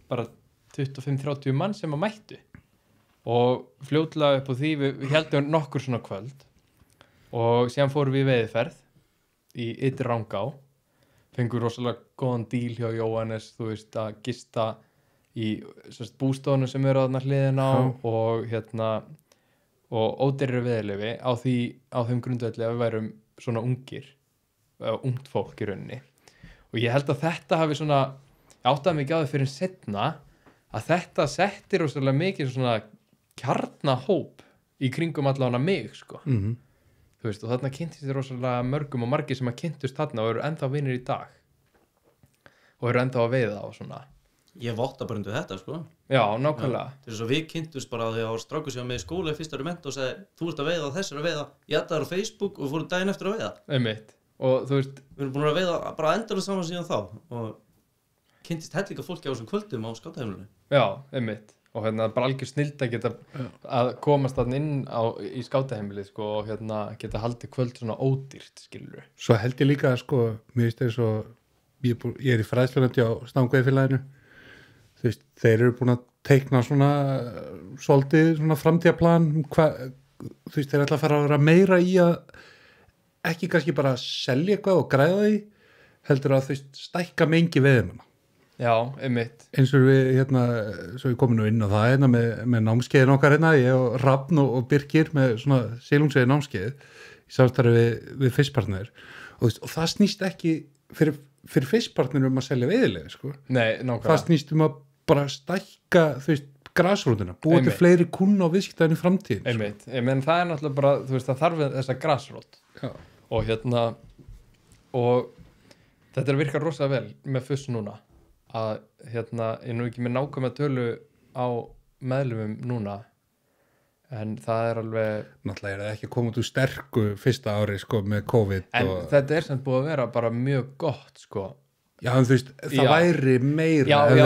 bara 25-30 mann sem að mættu og fljótlega upp á því við heldum nokkur svona kvöld og síðan fórum við í veiðiferð í Ytri Rangá, fengur rosalega góðan díl hjá Jóhannes, þú veist, að gista í bústofunum sem eru þarna hliðina á og ódýrari veiðileyfi á þeim grundvelli að við værum svona ungir, ungt fólk í rauninni og ég held að þetta hafi svona áttaði mikið á því fyrir setna að þetta settir rosalega mikið svona kjarnahóp í kringum allavega mig sko. Þú veist, og þarna kynntist þér rosalega mörgum og margir sem að kynntust þarna og eru ennþá vinir í dag og eru ennþá að veiða og svona. Ég votta bara undir þetta sko. Já, nákvæmlega. Til þess að við kynntust bara því að það var strákur sem var með í skóla í fyrsta ment og sagði, þú ert að veiða þessar að veiða, ég ætlaði á Facebook og fórum daginn eftir að veiða. Einmitt. Og þú veist, við erum búin að veiða bara endurlega saman síðan þá og kynntist hellinga fólki á þessum kvöldum á skátaheimilinu. Já, einmitt. Og bara algjör snild að geta að komast þarna inn í skátaheimilið sko og geta haldið kvöld svona ódýrt, skilur við. Svo held ég líka sko, mér veist þess að ég er í fræðslunandi á Stangveiðfélaginu. Þú veist, þeir eru búin að teikna svolítið svona framtíðaplan þú veist, þeir ætla að fara að vera meira í að ekki kannski bara selja eitthvað og græða því heldur að þú veist, stækka mengi veiðina. Já, einmitt. Eins og við svo ég komin nú inn á það með námskeiðin okkar ég og Rafn og Birkir með svona silungsveiði námskeið í samstarfi við fiskpartner og það snýst ekki fyrir fiskpartner að selja veiðilegi sko. Nei, nákvæmlega. Það snýst að bara stækka þú veist, grasrótina, búið til fleiri kunn á viðskiptaðin í framtíðin. Einmitt, ég menn það náttúrulega bara, þú veist, það þarf þessa grasrót. Já. Og og þetta virka rosa vel með fuss núna að ég nú ekki með nákvæmlega tölu á meðlumum núna en það er alveg náttúrulega er það ekki að koma út úr sterku fyrsta ári sko með COVID en þetta er samt búið að vera bara mjög gott sko. Já, en þú veist, það væri meira við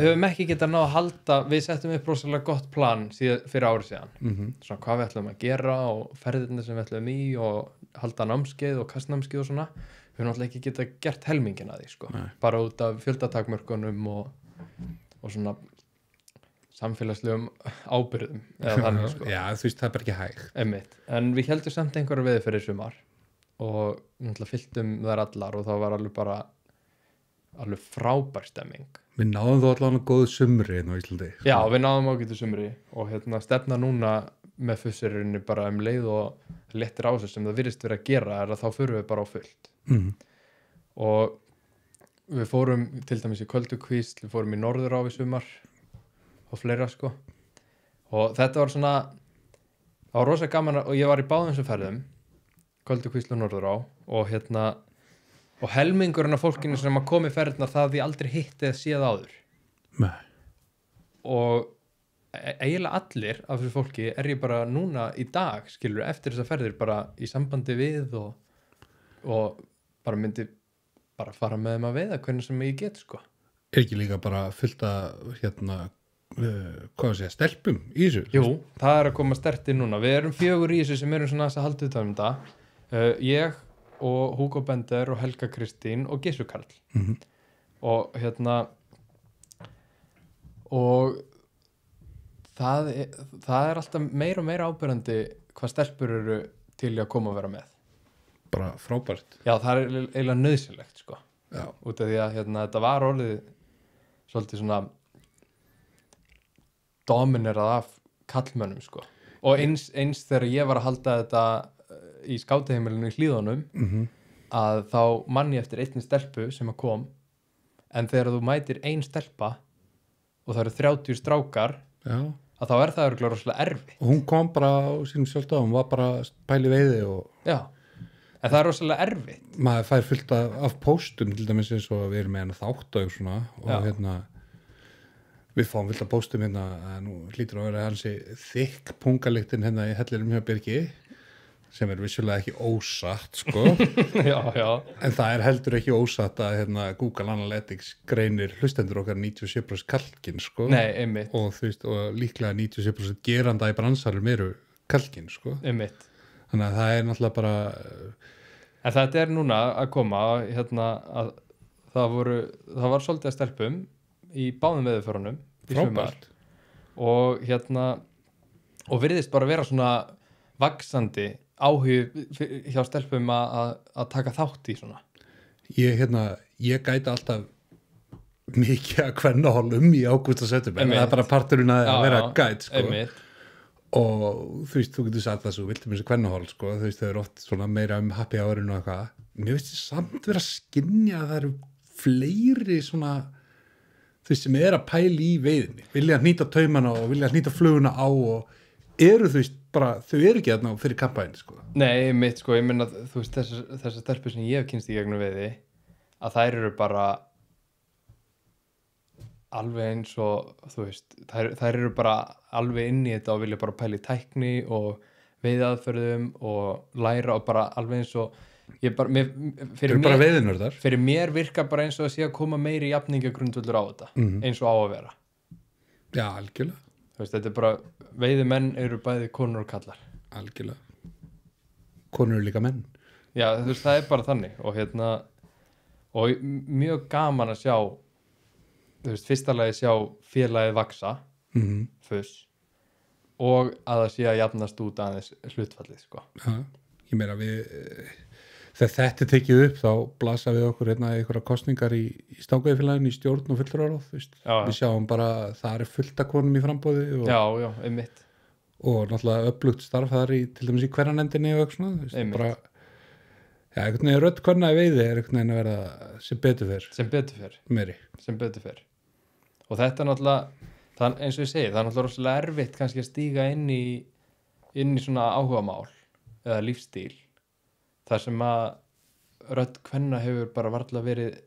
höfum ekki getað náð að halda við settum upp rosalega gott plan fyrir árið síðan svona hvað við ætlum að gera og ferðirna sem við ætlum í og halda námskeið og kastnámskeið og svona við höfum náttúrulega ekki getað gert helmingina því sko. Bara út af fjöldatakmörkunum og svona samfélagslegum ábyrðum eða þannig sko. Já, þú veist, það er bara ekki hægt. Einmitt. En við heldum samt einhverju veði fyrir sumar og náttúrulega fylltum þær allar og það var alveg frábær stemming. Við náðum þó allavega góðu sumri á Íslandi. Já, við náðum ágætu sumri og stefna núna með fussirinu bara leið og léttir á þessu sem það virðist verið að gera er að þá förum við bara á fullt. og við fórum til dæmis í Köldukvísl, við fórum í Norðurá í sumar og fleira sko og þetta var svona það var rosa gaman og ég var í báðum sem ferðum Köldukvísl og Norðurá og og helmingurinn af fólkinu sem að komi ferðina það því aldrei hitt eða séð áður. Nei. Og eiginlega allir af þessu fólki ég bara núna í dag, skilur, eftir þessa ferðir bara í sambandi við og bara myndi bara fara með þeim að veiða hvernig sem ég get, sko. Ekki líka bara fullt að hvað segja, stelpum í þessu? Jú, það að koma sterti núna. Við erum 4 í þessu sem erum svona þess að halda utan þetta. Ég og Hugo Bender og Helga Kristín og Gissur Karl og og það er alltaf meira og meira ábyrjandi hvað stelpur eru til að koma að vera með bara frábært. Já, það er eiginlega nauðsynlegt sko. Já. Út af því að þetta var orðið svolítið svona dominerað af kallmönnum sko. Og eins þegar ég var að halda þetta í skátaheimilinu í Hlíðunum að þá mann ég eftir einni stelpu sem að kom en þegar þú mætir ein stelpa og það eru 30 strákar Já. Að þá er það örugglega rosalega erfitt og hún kom bara á sínum sjálfstöðum, hún var bara pæli veiði og Já, en það er rosalega erfitt maður fær fullt af póstum til dæmis eins og við erum með þátt og svona og við fáum fullt af póstum nú hlýtur að vera hansi þykk pungalyktin í hellinum hjá Birgi sem er vissulega ekki ósatt sko. já. En það er heldur ekki ósatt að Google Analytics greinir hlustendur okkar 97% kalkin sko. Nei, einmitt og líklega 97% geranda í bransarum eru kalkin sko. Einmitt. Þannig að það er náttúrulega bara en þetta er núna að koma að það var svolítið að stelpum í báðum veðurförunum í sumar og og virðist bara vera svona vaxandi áhug hjá stelpum að taka þátt í svona. Ég gæti alltaf mikið að kvennahólum í ágúst og september. Það er bara parturinn að vera gæt sko. Einmitt. Og þú getur sagt það svo viltum eins og kvennahól sko. Þau eru oft svona meira happy hourinn og eitthvað. Mér finnst þið samt vera að skynja að það eru fleiri svona sem er að pæla í veiðinni. Vilja að hnýta taumana og vilja að hnýta fluguna á og eru bara, þau eru ekki þarna fyrir kampæn sko. Nei, mitt sko, ég meina þessar stelpur sem ég hef kynst í gegnum veiði að þær eru bara alveg eins og þær eru bara alveg inn í þetta og vilja bara pæla í tækni og veiðaðferðum og læra og bara alveg eins og fyrir mér virkar bara eins og að sé að koma meiri jafningagrundvöllur á þetta eins og á að vera. Já, algjörlega. Þetta er bara, veiðimenn eru bæði konur og kallar. Algjörlega. Konur eru líka menn. Já, það er bara þannig og mjög gaman að sjá fyrsta lagi sjá félagið vaksa fuss og að það sé að jafnast út aðeins hlutfallið sko. Já, ég meira þegar þetta er tekið upp þá blasa við okkur einhverja kostningar í Stangavíðfélaginu í stjórn og fulltrúaráð við sjáum bara það er fullt af konum í framboði og, já, einmitt og náttúrulega öflugt starf þar til dæmis í hverjanefndinni og eitthvað svona bara, einhvern veginn rödd kvenna í veiði er einhvern veginn að verða sem betur fer og þetta náttúrulega eins og ég segi, það er náttúrulega rosalega erfitt kannski að stíga inn í svona áhugamál eða lífstíl þar sem að rödd kvenna hefur bara varla verið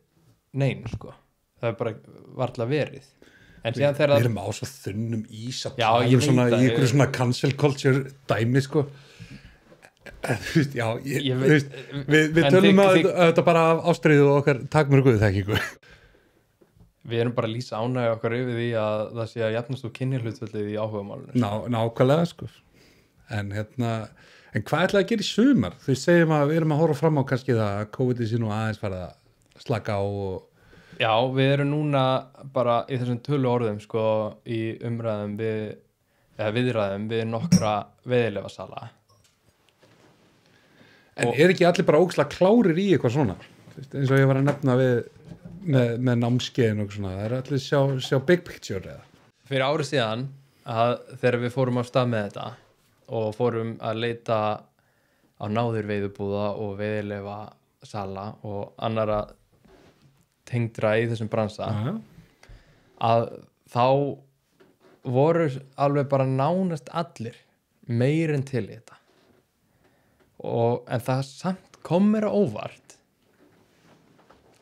nein sko, það hefur bara varla verið en síðan þegar við erum á svo þunnum ís að tala svona í ykkur svona cancel culture dæmi sko við tölum að þetta bara af ástríðu og okkar takmörguðu þekkingu. Við erum bara að lýsa ánægja okkar yfir því að það sé að jafnast úr kynjahlutfallið í áhugamálinu nákvæmlega sko en hvað ætlaði að gera í sumar? Þau segjum að við erum að horfa fram á kannski það að COVID-19 sé nú aðeins farið að slaka á og... Já, við erum núna bara í þessum tölu orðum sko í umræðum viðræðum við nokkra veiðileyfasala. En er ekki allir bara ógeðslega klárir í eitthvað svona? Eins og ég var að nefna með námskeiðin og svona. Það er allir sjá big picture eða? Fyrir árið síðan þegar við fórum á stað með þetta og fórum að leita á náðurveiðubúða og veiðileyfa sala og annara tengdra í þessum bransa að þá voru alveg bara nánast allir meir en til í þetta en það samt kom mér á óvart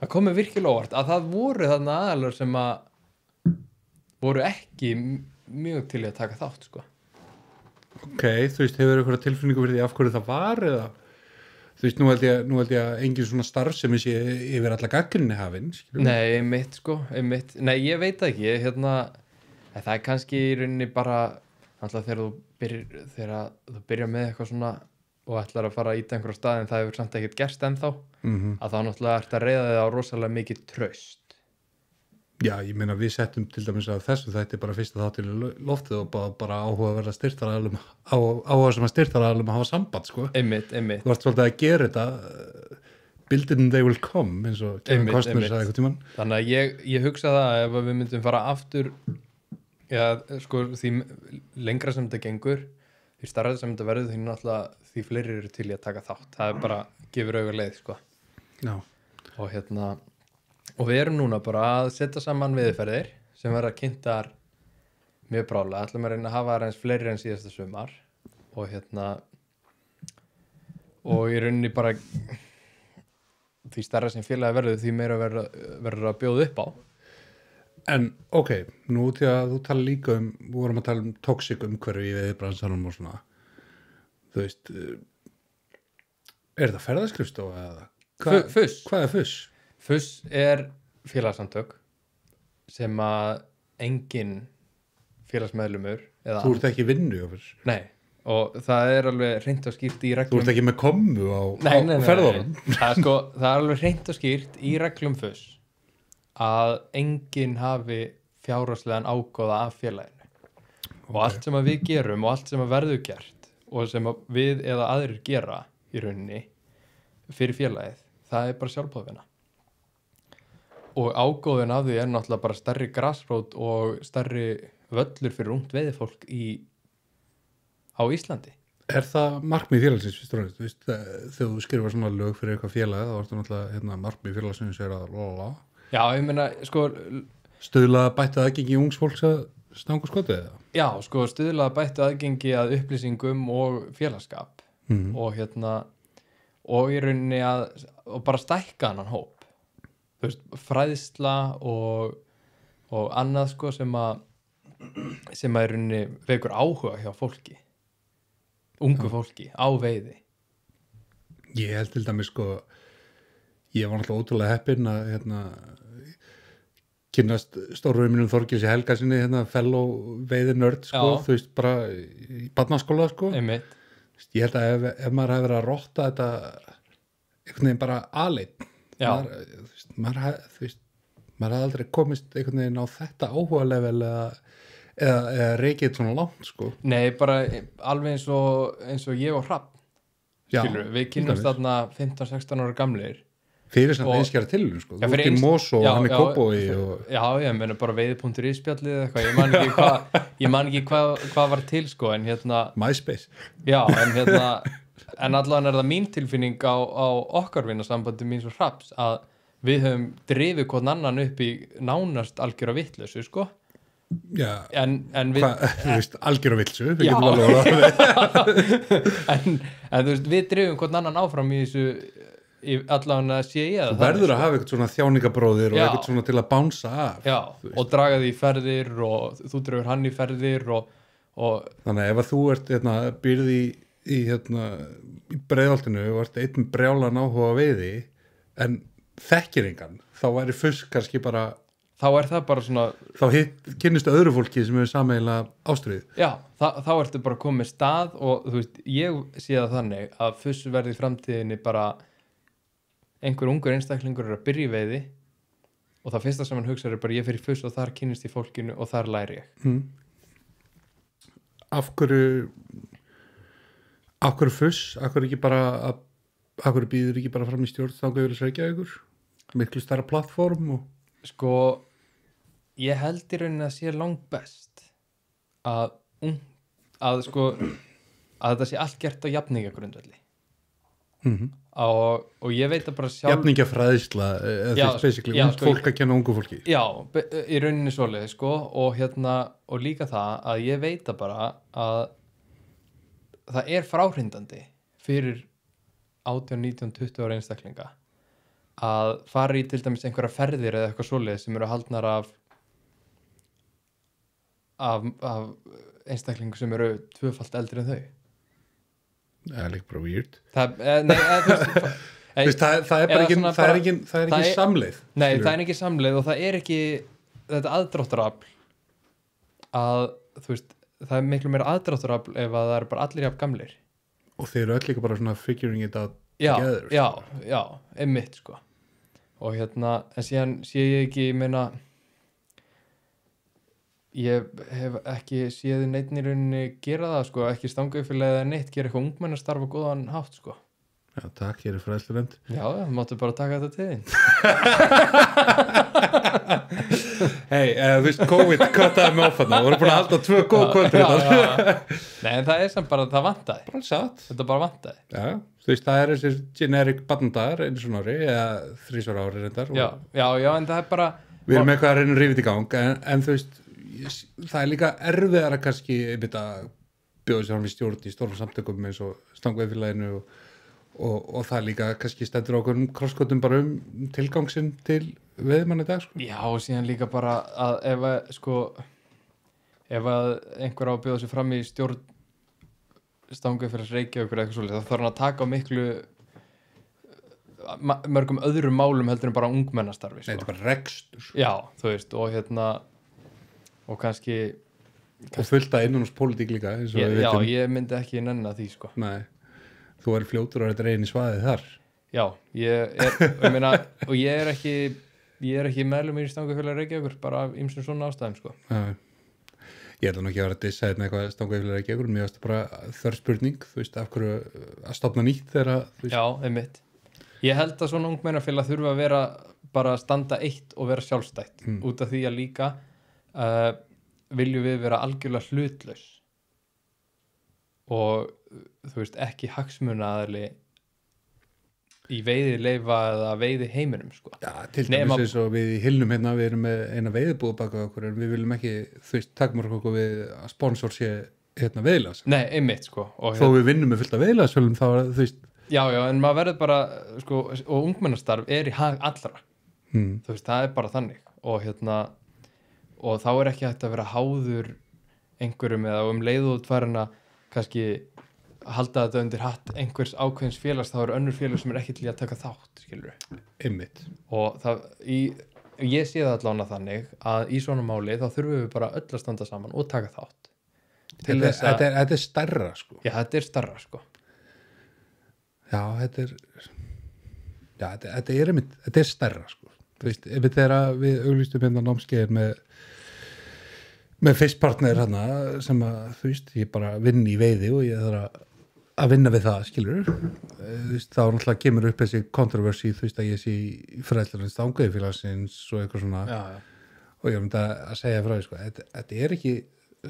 það kom mér virkilega óvart að það voru þarna aðalur sem að voru ekki mjög til í að taka þátt sko. Ok, þú veist, hefur eitthvað tilfinningu fyrir því af hverju það var eða þú veist, nú held ég að engin svona starf sem sé yfir alla gagnrýni hafinn Nei, einmitt Nei, ég veit það ekki, það er kannski í rauninni bara alltaf þegar þú byrjar með eitthvað svona og ætlar að fara að íta einhverja stað en það hefur samt ekkert gerst ennþá að þá náttúrulega ert að reiða þig á rosalega mikið traust Já, ég meina við settum til dæmis að þessu þetta bara fyrsta þáttil í loftið og bara áhuga að verða styrktaraðalum áhuga sem að styrktaraðalum að hafa samband sko. Einmitt Þú vart svolítið að gera þetta build it and they will come eins og Kevin Costner sagði eitthvað tímann Þannig að ég hugsa það ef við myndum fara aftur sko því lengra sem þetta gengur því starra sem þetta verður því náttúrulega því fleiri eru til í að taka þátt það er bara gefur auga leið sko. Já. Og við erum núna bara að setja saman viðferðir sem verða kynntar mjög bráðlega ætlum að reyna að hafa aðeins fleiri en síðasta sumar og og í rauninni bara því starra sem félagi verður því meira verður að bjóða upp á En ok, nú til að þú tala líka við vorum að tala toxic umhverfi í veiðibransanum og svona þú veist er það ferðaskrifstofa eða? Fuss. Hvað er Fuss? Fuss er félagsamtök sem að engin félagsmeðlumur Þú ert ekki vinnu á Fuss? Nei, og það er alveg hreint og skýrt í reglum Þú ert ekki með kommu á ferðunum? Það er alveg hreint og skýrt í reglum Fuss að enginn hafi fjárhagslegan ágóða af félaginu og allt sem að við gerum og allt sem að verður gert og sem að við eða aðrir gera í rauninni fyrir félagið, það er bara sjálfbóðvinna og ágóðin af því er náttúrulega bara stærri grasrót og stærri völlur fyrir ungt veiðifólk á Íslandi Er það markmið félagsins fyrst og næst, þegar þú skrifar svona lög fyrir eitthvað félag þá ertu náttúrulega markmið félagsins er að Já, ég meina, sko Stuðla bættu aðgengi ungs fólks að stanga skotið eða? Já, sko, stuðla bættu aðgengi að upplýsingum og félagskap og og í rauninni og bara stækka annan hóp þú veist, fræðsla og annað sko sem að í rauninni vekur áhuga hjá fólki ungu fólki á veiði Ég held til dæmis sko ég var náttúrulega ótrúlega heppinn að kynnast stórveginn mínum Þorgils Helgasinni fellow veiði nörd sko, þú veist bara í barnaskóla sko Einmitt. Ég held að ef maður hefði verið að rotta þetta einhvern veginn bara aleinn maður hefði aldrei komist einhvern veginn á þetta áhuga level eða reikið svona langt sko Nei, bara alveg eins og ég og Hrafn skilur, við kynnumst þarna 15-16 ára gamlir fyrir samt einskjara tilhörun sko þú ert í Mós og hann er Kópói Já, ég meina bara veiði.is spjallið eða eitthvað ég man ekki hvað var til sko en MySpace Já, en allan er það mín tilfinning á okkar vinasambandi mín svo Hrafns að við höfum drifið hvern annan upp í nánast algjöra vitlausu sko Já, en við þú veist, algjör og vilsu Já en þú veist, við drifum hvern annan áfram í þessu allan að sé ég Þú verður að hafa eitthvað svona þjáningabróðir og eitthvað svona til að bánsa af Já, og draga því í ferðir og þú drifur hann í ferðir og Þannig að ef að þú ert byrði í Breiðholtinu og ert einn brjálan áhuga á veiði en þekkir engan þá væri Fuss kannski bara þá er það bara svona þá kynnistu öðru fólki sem hefur sameiginlega ástríð Já, þá ertu bara komið stað og þú veist, ég sé það þannig að Fuss verði í framtíðinni bara einhver ungur einstaklingur er að byrja í veiði og það fyrsta sem hann hugsar er bara ég fer í Fuss og þar kynnist í fólkinu og þar læri ég Af hverju Fuss? Af hverju býður ekki bara fram í stjórn þá gauður að segja ykkur? Miklu stærra plattform og Sko, ég held í rauninni að sé langt best að þetta sé allt gert á jafningagrundvelli og ég veit að bara sjálf jafningjafræðisla basically, sko, fólk að kenna ungu fólki já, í rauninni svoleið sko, og líka það að ég veit að bara að það er fráhrindandi fyrir 18, 19, 20 ára einstaklinga að fara í til dæmis einhverja ferðir eða eitthvað svoleið sem eru haldnar af einstaklingum sem eru tvöfalt eldri en þau. Það er líka bara weird. Það er ekki samleið. Nei, það er ekki samleið og það er ekki þetta aðdráttarafl að þú veist, það er miklu meira aðdráttarafl ef að það eru bara allir jafn gamlir. Og þeir eru öll líka bara svona figuring it out together. Já, einmitt sko. Og en síðan sé ég ekki, ég hef ekki séð neitt í rauninni gera það sko, ekki stangaupfélag eða neitt gera eitthvað ungmennastarf á góðan hátt sko. Já, takk, ég er fræðslurend. Já, það máttu bara taka þetta til þín. Hei, þú veist, COVID köttaði mig off þarna, voru búin að halda 2 góð kvöldur þetta. Nei, en það er samt bara, það vantaði. Bara satt. Þetta bara vantaði. Já, þú veist, það er þessi generic barndagar einu svona ári, eða 3 ári reyndar. Já, en það er bara... Við erum eitthvað að reyna að rífa þetta í gang, en þú veist, það er líka erfiðara kannski einmitt að bjóða sér hann við stjórn í stórum samtökum eins og Stangaveiðfélaginu og það líka kannski stendur okkur krosskotum bara tilgangsinn til veiðmann í dag sko. Já, og síðan líka bara að ef að einhver á að bjóða sér fram í stjórn Stangaveiðfélags Reykjavíkur eða eitthvað svolítið, þá þarf hann að taka á miklu mörgum öðrum málum heldur en bara ungmennastarfi sko. Nei, þetta er bara rekstur. Já, þú veist, og kannski og fullt að innanúspólitík líka ég myndi ekki nenna því sko. Nei, þú er fljótur að þetta reyni svaðið þar. Já, og ég er ekki meðlumur í Stangaveiðfélag Reykjavíkur bara af ýmsum svona ástæðum sko. Ég ætla nú ekki að vera að dissa hérna eitthvað Stangaveiðfélag Reykjavíkur, mér finnst það bara þörf spurning, þú veist, af hverju að stofna nýtt þegar Já, einmitt. Ég held að svona ungmennafélag þurfa að vera bara að standa eitt og vera sjálfstætt út af því að líka viljum við vera algjörlega hlutlaus og þú veist ekki hagsmunaaðili í veiði leyfa eða veiði heiminum sko. Já, til dæmis eins og við í Hilnum hérna, við erum með eina veiðbúð baka okkur en við viljum ekki, þú veist, takmarka okkur við að sponsor sé hérna veiðlags. Nei, einmitt sko. Og þó við vinnum með fullt af veiðlagsfölum þá er þú veist. Já, en maður verður bara sko, og ungmennastarf er í hag allra. Þú veist, það er bara þannig og þá er ekki hægt að vera háður einhverjum eða leiðútvarina kannski halda þetta undir hatt einhvers ákveðins félags, þá eru önnur félag sem er ekki til að taka þátt, skilur við. Einmitt. Og ég sé það allan að þannig að í svona máli þá þurfum við bara öll að standa saman og taka þátt. Þetta er stærra sko. Já, þetta er stærra sko. Já, þetta er stærra sko. Þú veist, ef þegar við auglýstum hérna námskeiðir með fyrstpartner hana sem að, þú veist, ég bara vinn í veiði og ég þarf að vinna við það, skilur þú veist, þá náttúrulega kemur upp þessi kontroversi, þú veist, að ég sé í fræðslarins Stangaveiðifélagsins og eitthvað svona og ég myndi að segja frá því, sko, þetta er ekki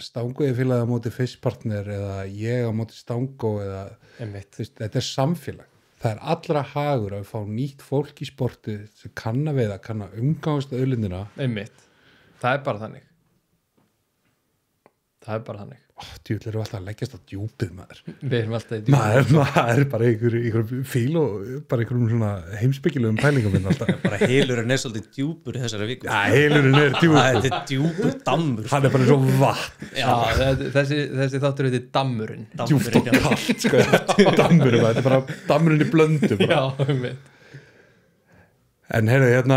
Stangaveiðifélag á móti fyrstpartner eða ég á móti Stangó eða, þú veist, þetta er samfélag. Það er allra hagur að fá nýtt fólk í sporti sem kann að veiða, kann að umgangast auðlindina. Einmitt. Það er bara þannig. Djúvill erum alltaf að leggjast á djúpið maður. Við erum alltaf í djúpið. Maður er bara einhver fíl og bara einhverjum svona heimspekilegum pælingum minn alltaf. Bara heilurinn er svolítið djúpur í þessari viku. Já, heilurinn er djúpur. Þetta er djúpur dammur. Hann er bara eins og vatn. Já, þessi þáttur heitir dammurinn. Djúpt og kallt, sko. Dammurinn, þetta er bara dammurinn í blöndu. Já, einmitt. En heyrðu,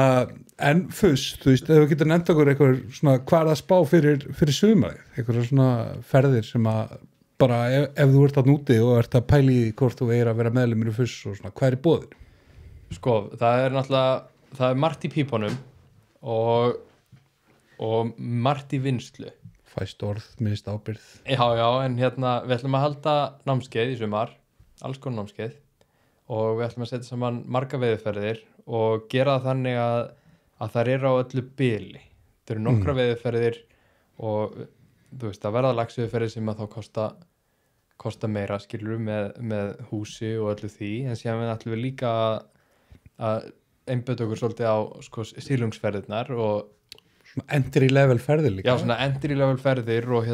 en fyrst, þú veist, ef við getum nefnt okkur eitthvað svona, hvað er að spá fyrir sumarið, eitthvað svona ferðir sem að bara ef þú ert að núti og ert að pæli hvort þú er að vera meðlumir í fyrst og svona, hvað er í boðinu? Sko, það er náttúrulega, það er margt í pípunum og margt í vinslu. Fæst orð, minnst ábyrgð. Já, en við ætlum að halda námskeið í sumar, alls konar námskeið og við ætlum að setja saman marga veiðiferðir og gera það þannig að þær eru á öllu bili. Það eru nokkra veiðiferðir og þú veist, það verða laxveiðiferðir sem að þá kosta meira skilur með húsi og öllu því en síðan ætlum við líka að einbeta okkur svolítið á sko, sílungsferðirnar og entry level ferðir líka já, svona entry level ferðir og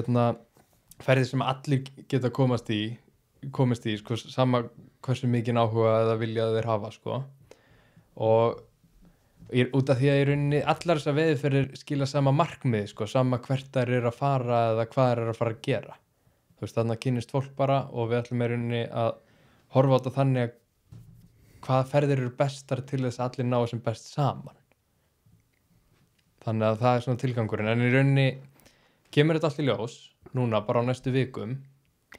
ferðir sem allir geta komist í sko, sama hversu mikið áhuga eða vilja þeir hafa sko. Og út af því að í rauninni allar þessar veiðiferðir skila sama markmið sko, sama hvert þær eru að fara eða hvað þær eru að fara að gera þú veist, þannig að kynnist fólk bara og við ætlum í rauninni að horfa á þetta þannig að hvaða ferðir eru bestar til þess að allir ná sem best saman þannig að það er svona tilgangurinn en í rauninni kemur þetta allt í ljós núna bara á næstu vikum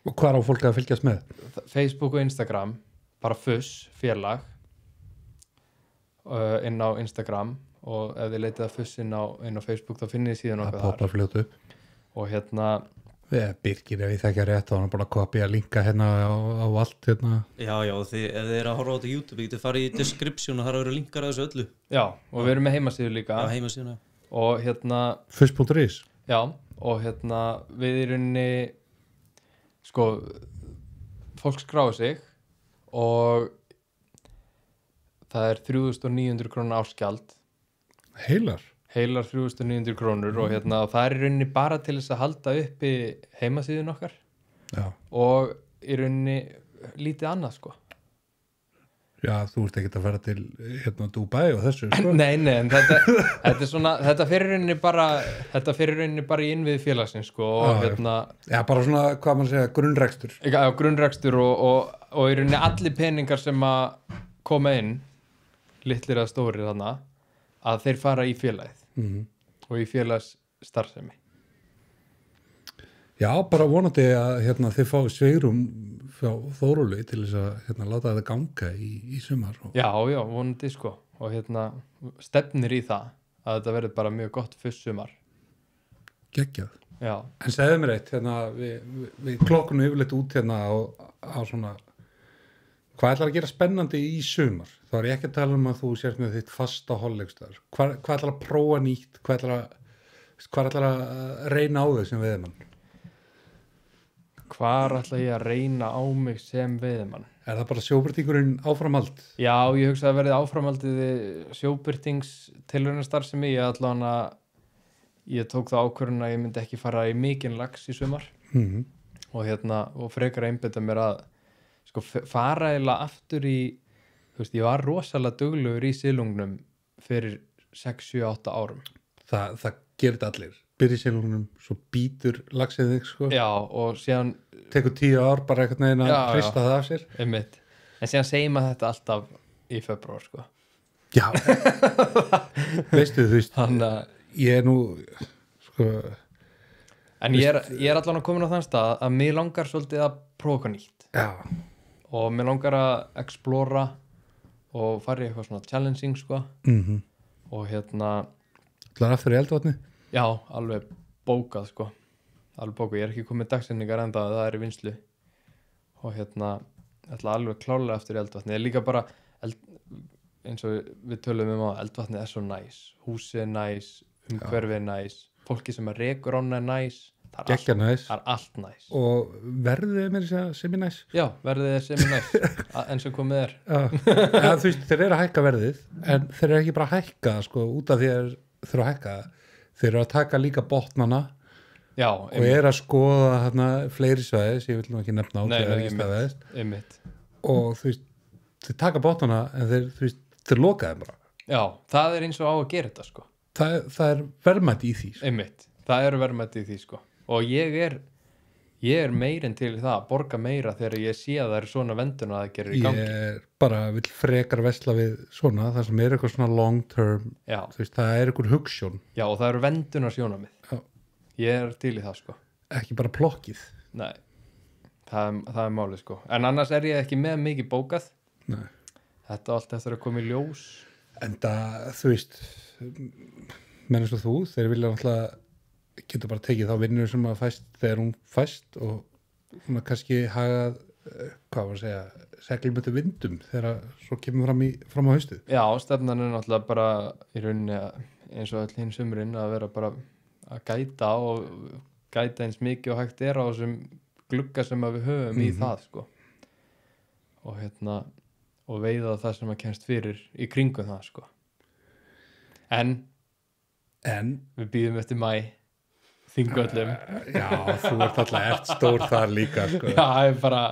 og hvað á fólk að fylgjast með? Facebook og Instagram bara FUSS félag inn á Instagram og ef þið leitið að FUSS inn á Facebook þá finnið þið síðan okkar þar það poppar fljótu upp og Birgir ef ég þekki rétt þá hann búin að kopja linka hérna á allt hérna. Já, ef þið eru að horfa á þetta á YouTube getið farið í description og þar eru linkar að þessu öllu Já, og við erum með heimasíðu líka Já, heimasíðuna og FUSS.is Já, og við í rauninni sko fólk skráði sig og það er 3.900 króna ársgjald Heilar 3.900 krónur og það er í rauninni bara til þess að halda uppi heimasíðun okkar Já. og í rauninni lítið annað sko Já, þú ert ekki að fara til Dubai og þessu sko. Nei, en þetta er svona þetta fyrir rauninni bara í innviði félagsins sko og Já, bara svona, hvað mann segja, grunnrekstur Já, grunnrekstur og í rauninni allir peningar sem að koma inn litlir að stórir þarna að þeir fara í félagið og í félagsstarfsemi Já, bara vonandi að þið fá sveirum frá Þórólfi til þess að láta það ganga í sumar Já, vonandi sko og stefnir í það að þetta verður bara mjög gott fyrst sumar Geggjað Já. En segðu mér eitt, við klokkunum yfirleitt út á svona hvað ætlar að gera spennandi í sumar? Þá er ég ekki að tala um að þú sért með þitt fasta hollegstar. Hvað ætlar að prófa nýtt? Hvað ætlar að reyna á þig sem veiðimann? Hvar ætla ég að reyna á mig sem veiðimann? Er það bara sjóbirtingurinn áframhald? Já, ég hugsa að verði áframhaldið sjóbirtingstilraunastarfsemi. Ég tók það ákvörðun að ég myndi ekki fara í mikinn lax í sumar og frekar að einbeita mér að sko fara eiginlega aftur í ég var rosalega duglegur í silungnum fyrir 6, 7, 8 árum Það gerir þetta allir byrja í silungnum, svo býtur laxið þig sko Já, og síðan tekur 10 ár bara einhvern veginn að hrista það af sér einmitt. En síðan segir maður þetta alltaf í febrúar sko Já Veistu þú veist ég er nú sko En ég er allan að koma á þann stað að mér langar svolítið að prófa eitthvað nýtt Já og mér langar að explora og fara í eitthvað svona challenging sko og ætlar aftur í eldvatni? Já, alveg bókað sko alveg bókað, ég er ekki komið dagsetningar enda það er í vinslu og ætla alveg klárlega aftur í eldvatni, ég líka bara eins og við tölum á eldvatni er svo næs, húsið er næs umhverfið er næs, fólki sem rekur ána er næs það er allt næs og verðið mér sem er næs Já, verðið er sem er næs en sem komið er Þú veist, þeir eru að hækka verðið en þeir eru ekki bara að hækka sko, út af því að þeir eru að hækka þeir eru að taka líka botnana Já, og eru að skoða fleiri svæðis, ég vil nú ekki nefna á og þú veist, þeir taka botnana en þeir loka þeim bara Já, það er eins og á að gera þetta sko það er verðmæti í því sko. Það eru verðmæti í því sko og ég er meirinn til það að borga meira þegar ég sé að það er svona vendun að það gerir í gangi Ég bara vil frekar vesla við svona það sem er eitthvað svona long term þú veist, það er eitthvað hugsjón Já, og það eru vendunar sjónamið Ég er til í það sko Ekki bara plokkið Nei, það er málið sko en annars er ég ekki með mikið bókað Nei. Þetta allt eftir að koma í ljós En það, þú veist menn eins og þú, þeir vilja náttúrulega geta bara tekið þá vinnur sem að fæst þegar hún fæst og svona kannski hagað hvað var að segja, seglumötu vindum þegar svo kemur fram á haustið Já, stefnan er náttúrulega bara í rauninni eins og all hinn sumrin að vera bara að gæta eins mikið og hægt er á þessum glugga sem að við höfum í það sko og og veiða það sem að kemst fyrir í kringum það sko en við býðum eftir maí Þingvöllum já, þú ert alltaf stór þar líka sko. já, ég bara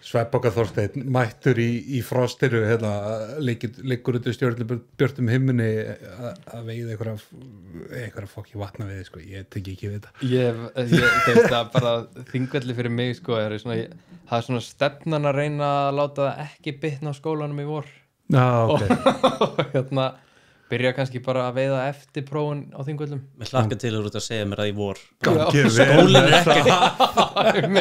Sveppoka Þorsteinn mættur í frostinu liggur undir stjörnubjörtum himni að veiða einhverja fokki vatna við sko. Ég tengi ekki við þetta ég veist að bara Þingvelli fyrir mig sko, það svona stefnan að reyna að láta það ekki bitna á skólanum í vor okay. Byrja kannski bara að veiða eftir prófun á Þingvöllum Mér hlakka til að segja mér það í vor skólinn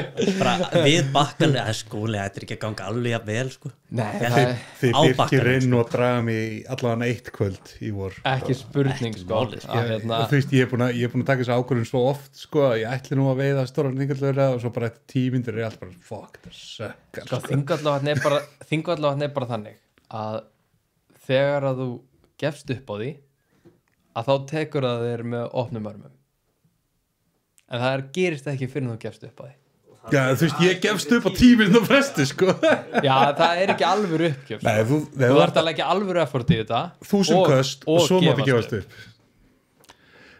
ekki bara við bakkan skóli, þetta ekki að ganga alveg að vel sko. Þið byrkir inn og draga mig allavega 1 kvöld í vor ekki spurning sko. Þú veist, ég er búin að taka þessu ákvörðun svo oft sko, ég ætli nú að veiða stóran Þingvöllur og svo bara eftir 10 mínútur er allt bara fuck, það sökkar sko, Þingvallavatn er bara þannig að þegar að þú gefst upp á því að þá tekur það þér með opnum örmum en það gerist ekki fyrir þú gefst upp á því já, þú veist, ég gefst upp á 10 mínútur fresti sko já, það er ekki alvöru uppgjöf nei, þú ert að leggja alvöru effort í þetta 1000 köst og svo máttu gefast upp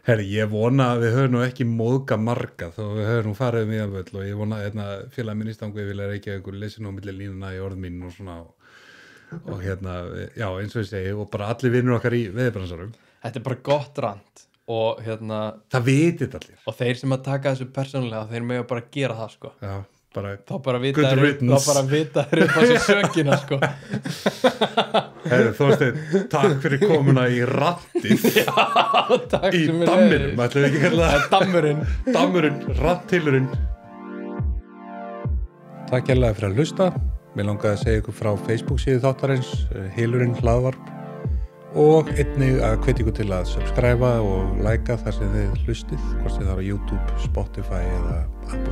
herri, ég vona að við höfum nú ekki móðga marga þó við höfum nú farið um í að völl og ég vona að félagi minn í stangu vilja reykja ykkur lesi nú milli línuna í orð mín og svona og já, eins og ég segi og bara allir vinnur okkar í veiðibransarum þetta er bara gott rand og það vitið allir og þeir sem að taka þessu persónulega þeir mega bara gera það sko já, þá bara vita þeir upp á sér sökina sko herri, Þorsteinn, takk fyrir komuna í randið takk í dammurum, ætlum við ekki að kalla það dammurinn, randtilurinn takk hérlega fyrir að hlusta. Mér langaði að segja ykkur frá Facebook síðu þáttarins, Hylurinn hlaðvarp og einnig að hvetja ykkur til að subscriba og likea þar sem þið hlustið, hvort sem það er á YouTube, Spotify eða Apple